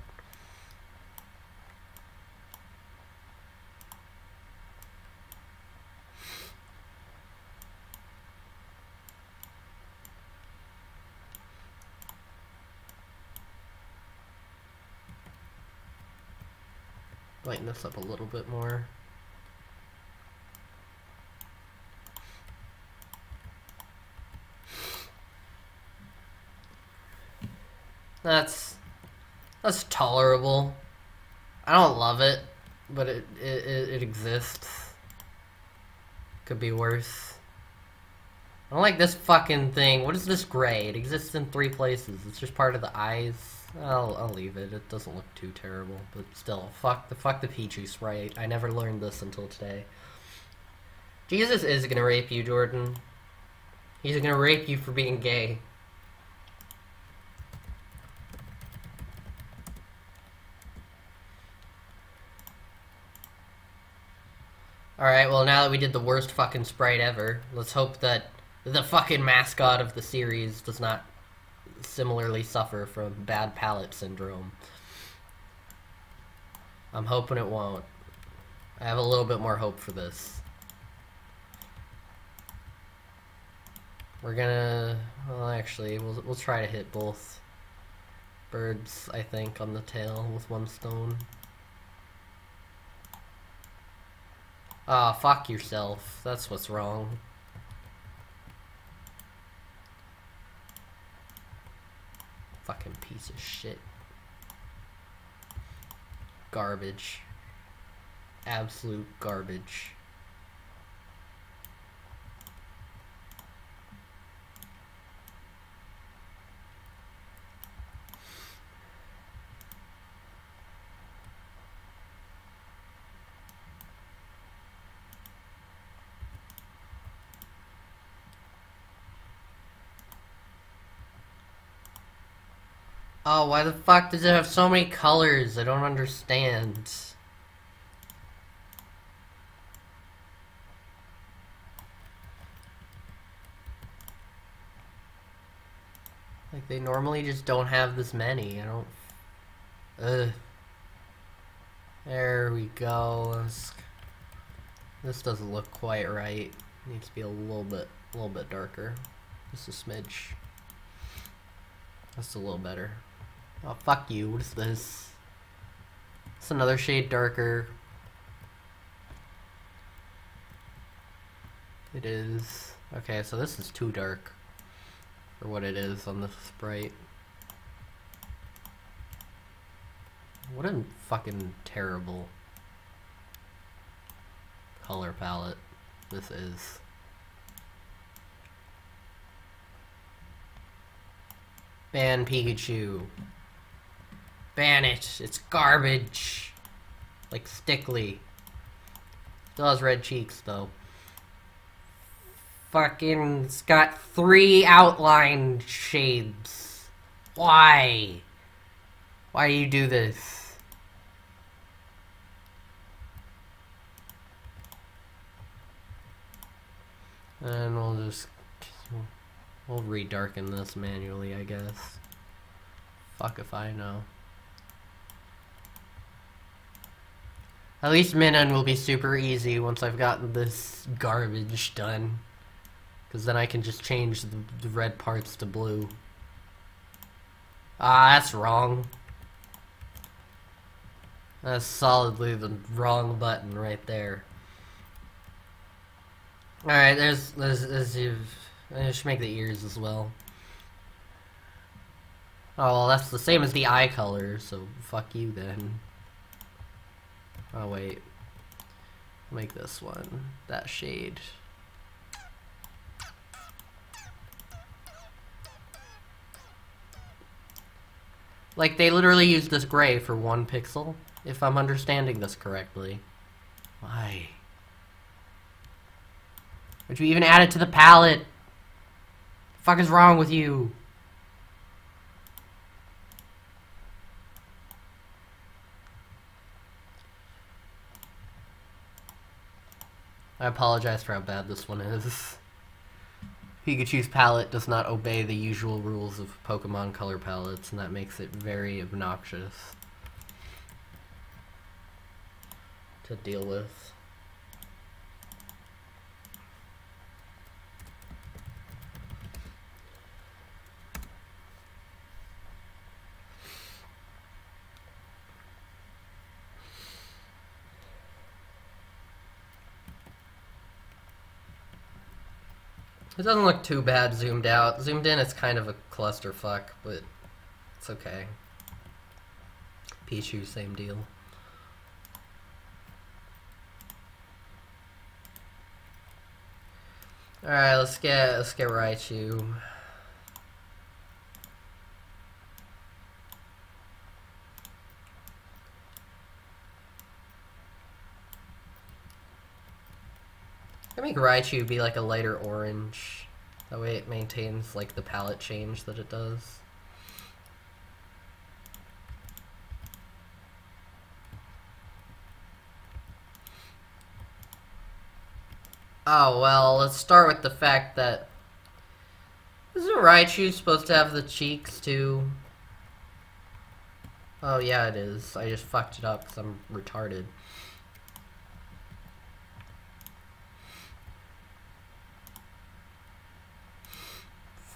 Lighten this up a little bit more. That's tolerable. I don't love it, but it exists. Could be worse. I don't like this fucking thing. What is this gray? It exists in 3 places. It's just part of the eyes. I'll leave it. It doesn't look too terrible, but still, fuck the Pichu sprite. I never learned this until today. Jesus is gonna rape you, Jordan. He's gonna rape you for being gay. Alright, well now that we did the worst fucking sprite ever, let's hope that the fucking mascot of the series does not similarly suffer from bad palate syndrome. I'm hoping it won't. I have a little bit more hope for this. We're gonna... well, actually, we'll try to hit both birds, I think, on the tail with 1 stone. Ah, fuck yourself. That's what's wrong. Fucking piece of shit. Garbage. Absolute garbage. Oh, why the fuck does it have so many colors? I don't understand. Like, they normally just don't have this many. I don't... Ugh. There we go. This doesn't look quite right. It needs to be a little bit darker. Just a smidge. That's a little better. Oh, fuck you. What is this? It's another shade darker. It is. Okay, so this is too dark for what it is on the sprite. What a fucking terrible color palette this is. Ban Pikachu. Ban it. It's garbage. Like Stickly. Still has red cheeks, though. Fucking... it's got 3 outline shades. Why? Why do you do this? And we'll redarken this manually, I guess. Fuck if I know. At least Minun will be super easy once I've gotten this garbage done. Because then I can just change the red parts to blue. Ah, that's wrong. That's solidly the wrong button right there. Alright, there's I should make the ears as well. Oh, well, that's the same as the eye color, so fuck you then. Oh, wait. Make this one. That shade. Like, they literally used this gray for 1 pixel, if I'm understanding this correctly. Why? Would you even add it to the palette? The fuck is wrong with you? I apologize for how bad this one is. Pikachu's palette does not obey the usual rules of Pokemon color palettes, and that makes it very obnoxious to deal with. It doesn't look too bad zoomed out. Zoomed in, it's kind of a clusterfuck, but it's okay. Pichu, same deal. Alright, let's get Raichu. I make Raichu be like a lighter orange. That way it maintains like the palette change that it does. Oh well, let's start with the fact that isn't Raichu supposed to have the cheeks too? Oh yeah, it is. I just fucked it up because I'm retarded.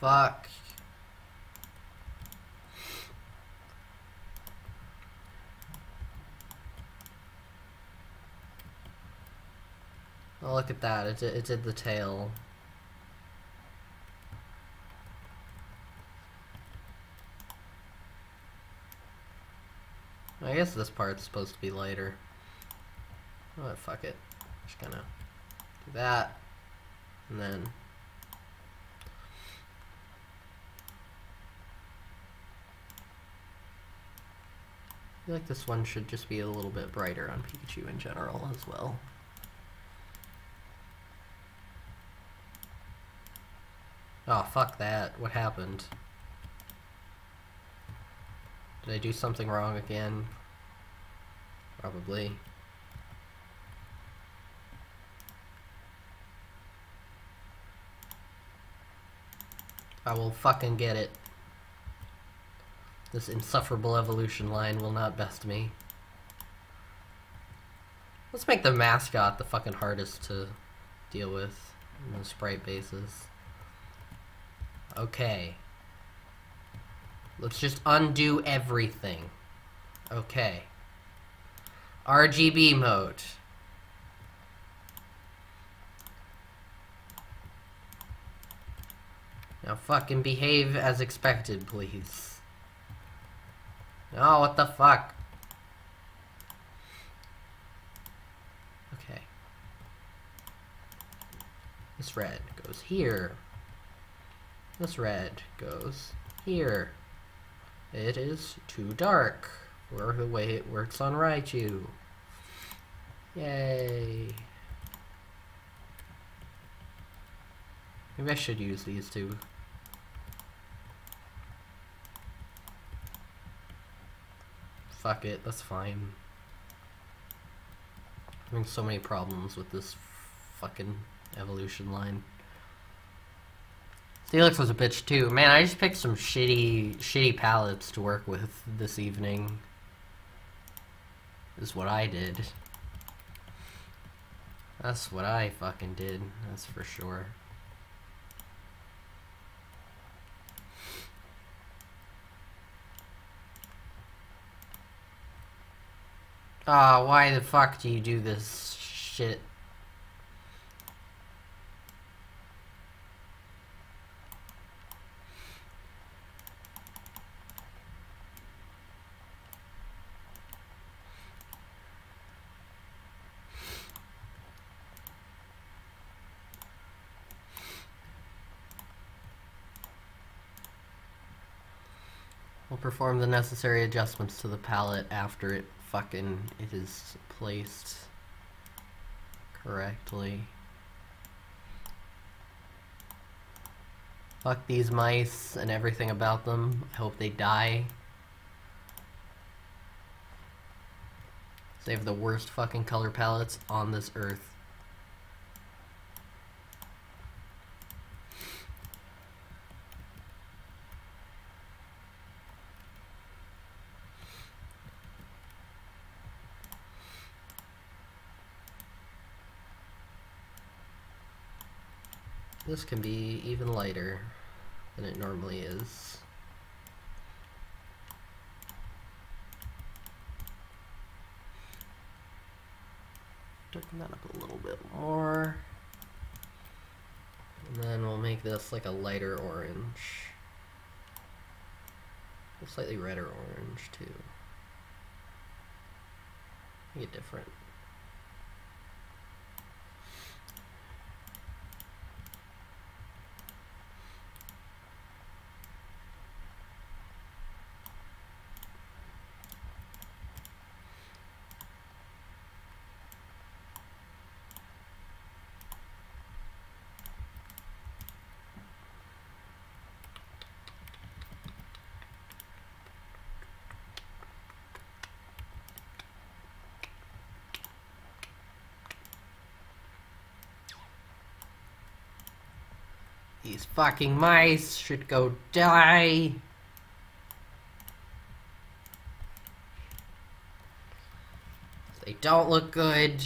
Fuck. Oh, look at that. It did the tail. I guess this part's supposed to be lighter. Oh, fuck it. Just gonna do that. And then... I feel like this one should just be a little bit brighter on Pikachu in general as well. Oh, fuck that. What happened? Did I do something wrong again? Probably. I will fucking get it. This insufferable evolution line will not best me. Let's make the mascot the fucking hardest to deal with in the sprite bases. Okay. Let's just undo everything. Okay. RGB mode. Now fucking behave as expected, please. Oh, what the fuck? Okay. This red goes here. This red goes here. It is too dark for the way it works on Raichu. Yay. Maybe I should use these two. Fuck it, that's fine. I'm having so many problems with this fucking evolution line. Steelix was a bitch too. Man, I just picked some shitty palettes to work with this evening. Is what I did. That's what I fucking did, that's for sure. Ah, why the fuck do you do this shit? We'll perform the necessary adjustments to the palette after it is placed correctly. Fuck these mice and everything about them. I hope they die. They have the worst fucking color palettes on this earth. this can be even lighter than it normally is. Darken that up a little bit more. And then we'll make this like a lighter orange. A slightly redder orange too. Make it different. These fucking mice should go die. They don't look good.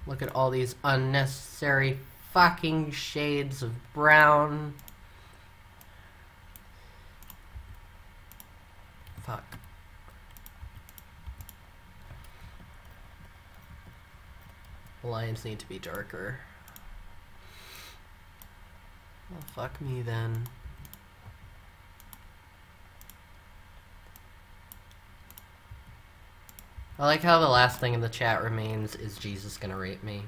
Look at all these unnecessary fucking shades of brown. Fuck. The lines need to be darker. Well, fuck me then. I like how the last thing in the chat remains, is Jesus gonna rape me?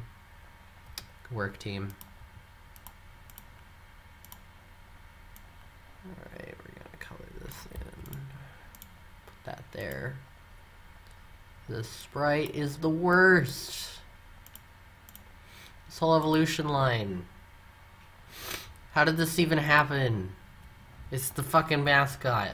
Good work, team. Alright, we're gonna color this in. Put that there. This sprite is the worst. This whole evolution line. How did this even happen? It's the fucking mascot.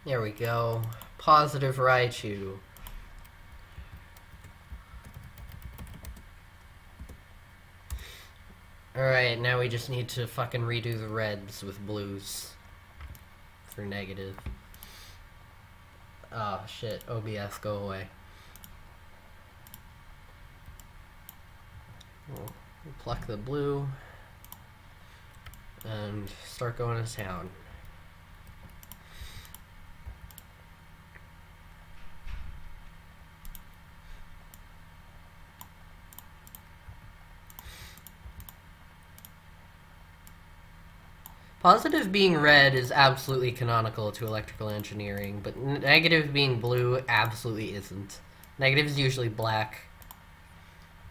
There we go. Positive Raichu. Alright, now we just need to fucking redo the reds with blues. For negative. Oh shit, OBS, go away. We'll pluck the blue and start going to town. Positive being red is absolutely canonical to electrical engineering, but negative being blue absolutely isn't. Negative is usually black.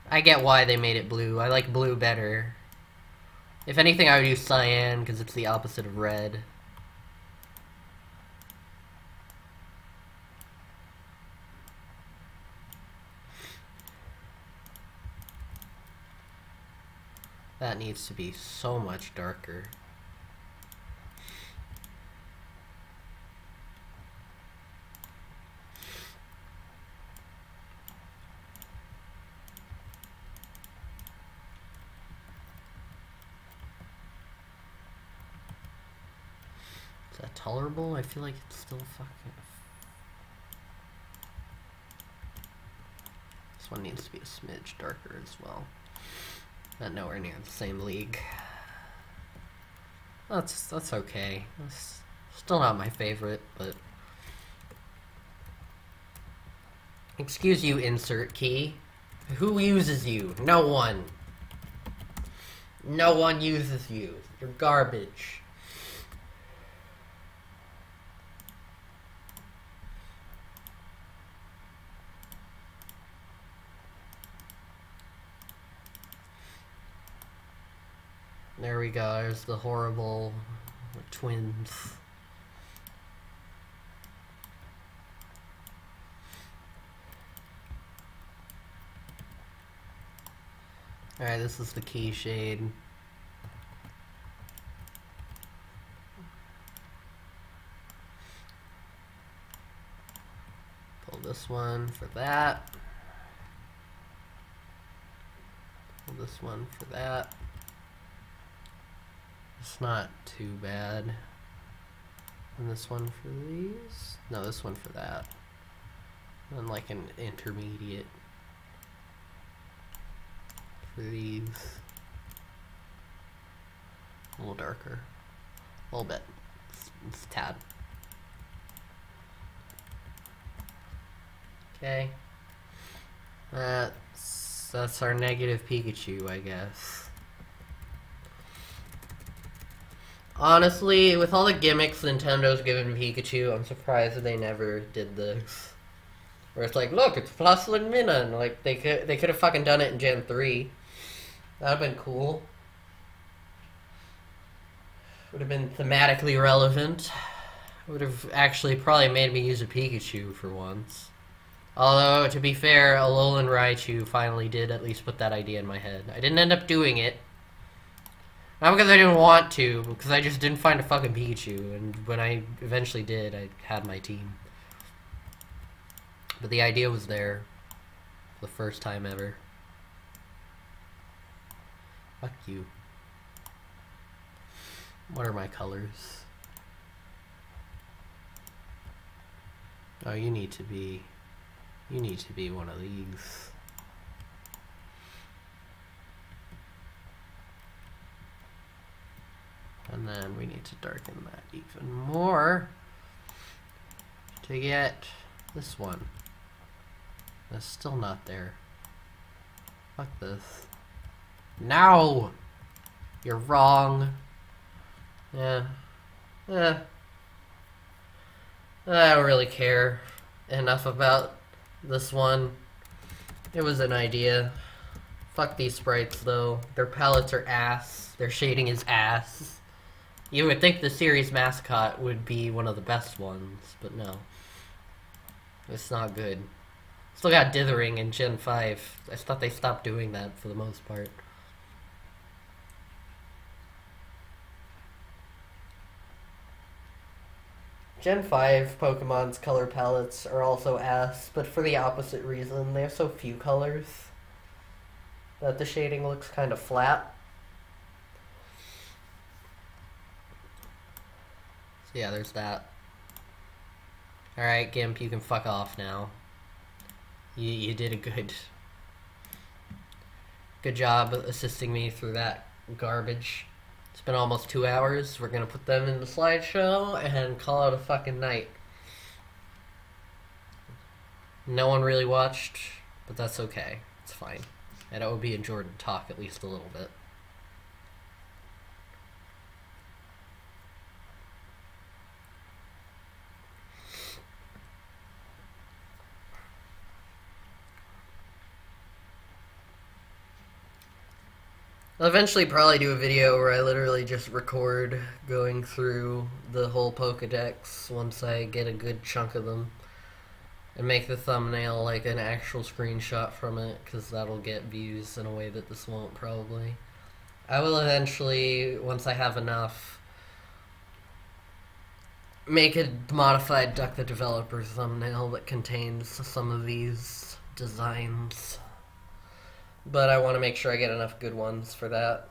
I get why they made it blue. I like blue better. If anything, I would use cyan, because it's the opposite of red. That needs to be so much darker. Is that tolerable? I feel like it's still fucking... This one needs to be a smidge darker as well. Not nowhere near the same league. That's okay. That's still not my favorite, but... Excuse you, insert key. Who uses you? No one. No one uses you. You're garbage. There we go, there's the horrible twins. Alright, this is the key shade. Pull this one for that. Pull this one for that. It's not too bad. And this one for these? No, this one for that. And like an intermediate for these. A little darker. A little bit. It's a tad. Okay. That's our negative Pikachu, I guess. Honestly, with all the gimmicks Nintendo's given Pikachu, I'm surprised that they never did this. Where it's like, look, it's Fossil and Minun. Like, they could have fucking done it in Gen 3. That would have been cool. Would have been thematically relevant. Would have actually probably made me use a Pikachu for once. Although, to be fair, Alolan Raichu finally did at least put that idea in my head. I didn't end up doing it. Not because I didn't want to, because I just didn't find a fucking Pikachu, and when I eventually did, I had my team. But the idea was there. For the first time ever. Fuck you. What are my colors? Oh, you need to be one of these. And then we need to darken that even more to get this one. That's still not there. Fuck this. No! You're wrong. Yeah. I don't really care enough about this one. It was an idea. Fuck these sprites though. Their palettes are ass. Their shading is ass. You would think the series mascot would be one of the best ones, but no. It's not good. Still got dithering in Gen 5. I thought they stopped doing that for the most part. Gen 5 Pokemon's color palettes are also ass, but for the opposite reason. They have so few colors that the shading looks kind of flat. So yeah, there's that. Alright, Gimp, you can fuck off now. You did a good job assisting me through that garbage. It's been almost 2 hours. We're gonna put them in the slideshow and call it a fucking night. No one really watched, but that's okay. It's fine. And OB and Jordan talk at least a little bit. I'll eventually probably do a video where I literally just record going through the whole Pokedex once I get a good chunk of them. And make the thumbnail like an actual screenshot from it, because that'll get views in a way that this won't probably. I will eventually, once I have enough, make a modified Duck the Developer thumbnail that contains some of these designs. But I want to make sure I get enough good ones for that.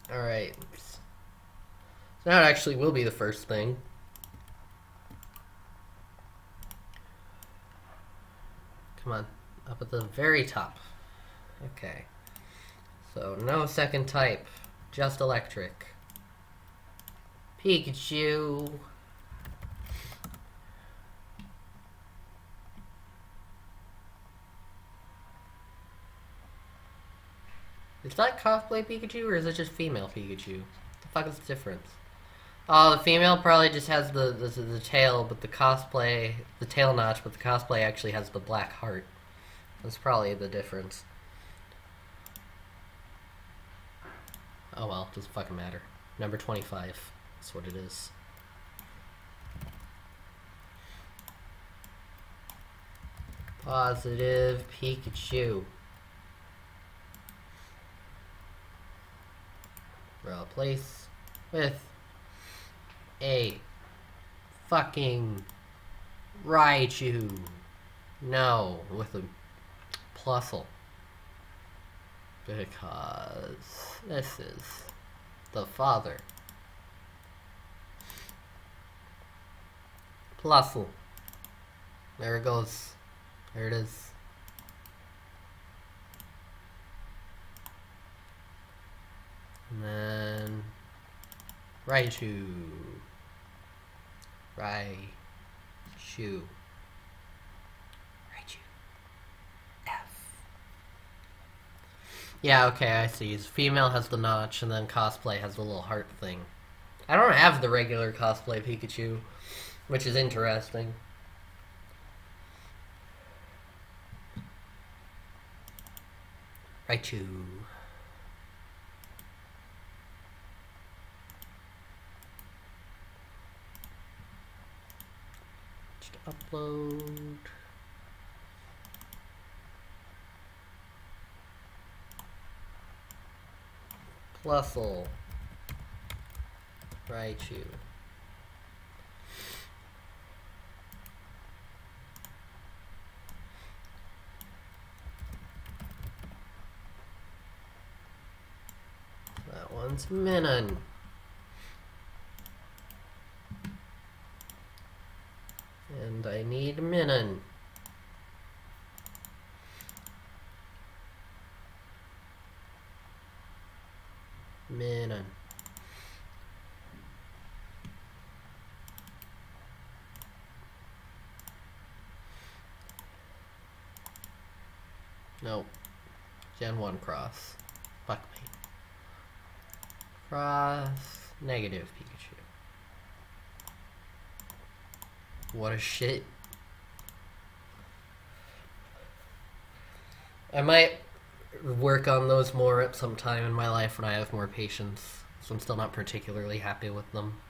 Alright. So now it actually will be the first thing. Come on. Up at the very top. Okay. So no second type. Just electric. Pikachu. Is that cosplay Pikachu or is it just female Pikachu? What the fuck is the difference? Oh, the female probably just has the tail, but the cosplay, the tail notch, but the cosplay actually has the black heart. That's probably the difference. Oh well, doesn't fucking matter. Number 25. That's what it is. Positive Pikachu. Replace with a fucking Raichu. No, with a plusle. Because this is the father. Plusle. There it goes. There it is. And then Raichu. Raichu. F. Yeah, okay, I see. Female has the notch, and then cosplay has the little heart thing. I don't have the regular cosplay Pikachu, which is interesting. Raichu. Just upload. Plusle. Raichu. That one's Minun. And I need Minun. Minun. Nope. Gen 1 cross. Fuck me. Cross. Negative Pikachu. What a shit. I might work on those more at some time in my life when I have more patience. So I'm still not particularly happy with them.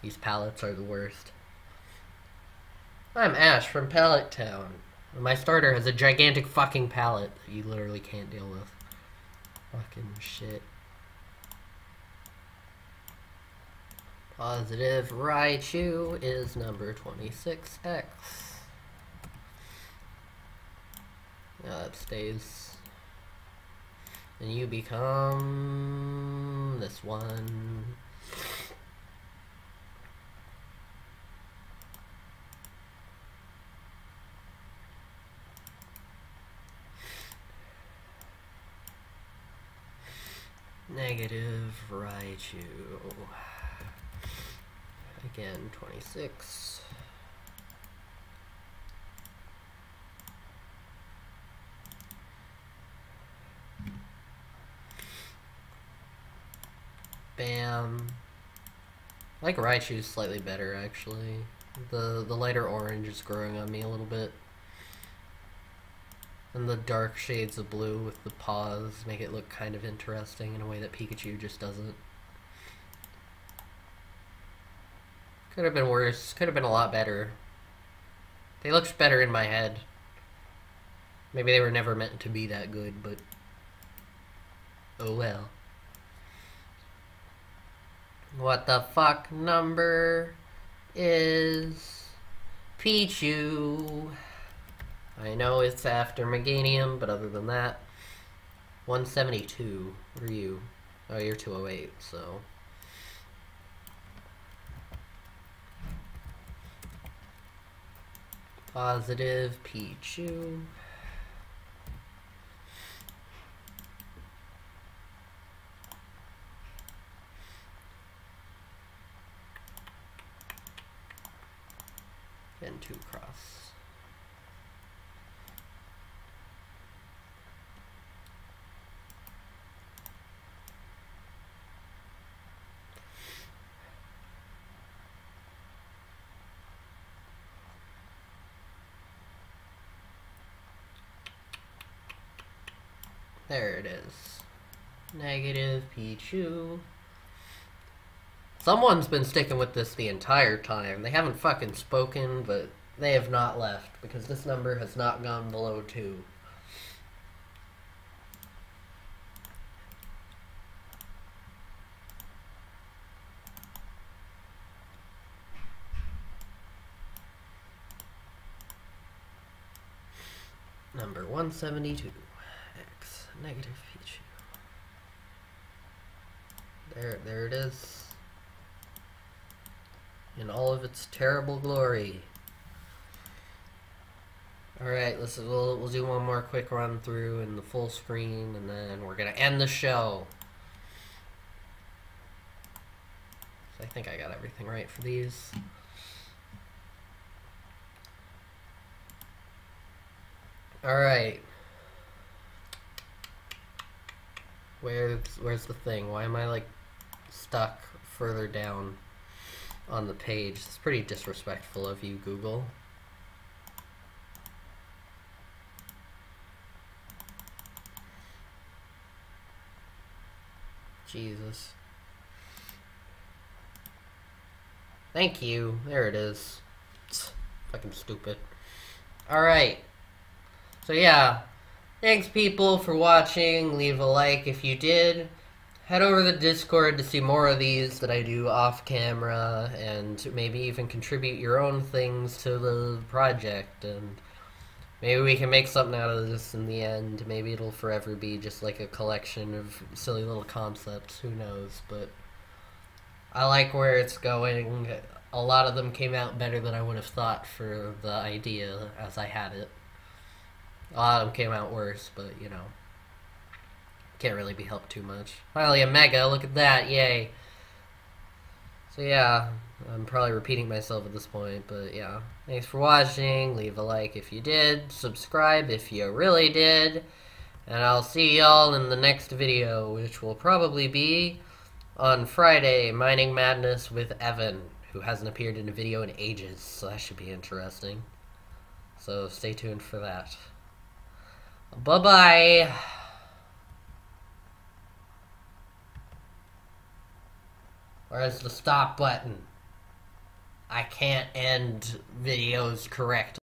These palettes are the worst. I'm Ash from Pallet Town. My starter has a gigantic fucking palette that you literally can't deal with. Fucking shit. Positive Raichu is number 26X. Yeah, that stays. And you become this one. Negative Raichu. Again, 26. Bam. I like Raichu's slightly better, actually. The lighter orange is growing on me a little bit. And the dark shades of blue with the paws make it look kind of interesting in a way that Pikachu just doesn't. Could have been worse. Could have been a lot better. They looked better in my head. Maybe they were never meant to be that good, but oh well. What the fuck number is Pichu? I know it's after Meganium, but other than that, 172. What are you? Oh, you're 208, so. Positive Pichu. And 2 cross. There it is. Negative Pichu. Someone's been sticking with this the entire time. They haven't fucking spoken, but they have not left, because this number has not gone below 2. 172 x negative Pichu. There it is. In all of its terrible glory. Alright, we'll do one more quick run through in the full screen, and then we're gonna end the show. So I think I got everything right for these. Alright. Where's the thing? Why am I like stuck further down on the page? It's pretty disrespectful of you, Google. Jesus. Thank you. There it is. It's fucking stupid. Alright. So yeah. Thanks people for watching. Leave a like if you did. Head over to the Discord to see more of these that I do off camera, and maybe even contribute your own things to the project, and maybe we can make something out of this in the end. Maybe it'll forever be just like a collection of silly little concepts. Who knows? But I like where it's going. A lot of them came out better than I would have thought for the idea as I had it. A lot of them came out worse, but you know, can't really be helped too much. Finally a mega, look at that, yay. So yeah, I'm probably repeating myself at this point, but yeah. Thanks for watching, leave a like if you did, subscribe if you really did, and I'll see y'all in the next video, which will probably be on Friday, Mining Madness with Evan, who hasn't appeared in a video in ages, so that should be interesting. So stay tuned for that. Bye-bye! Where's the stop button? I can't end videos correctly.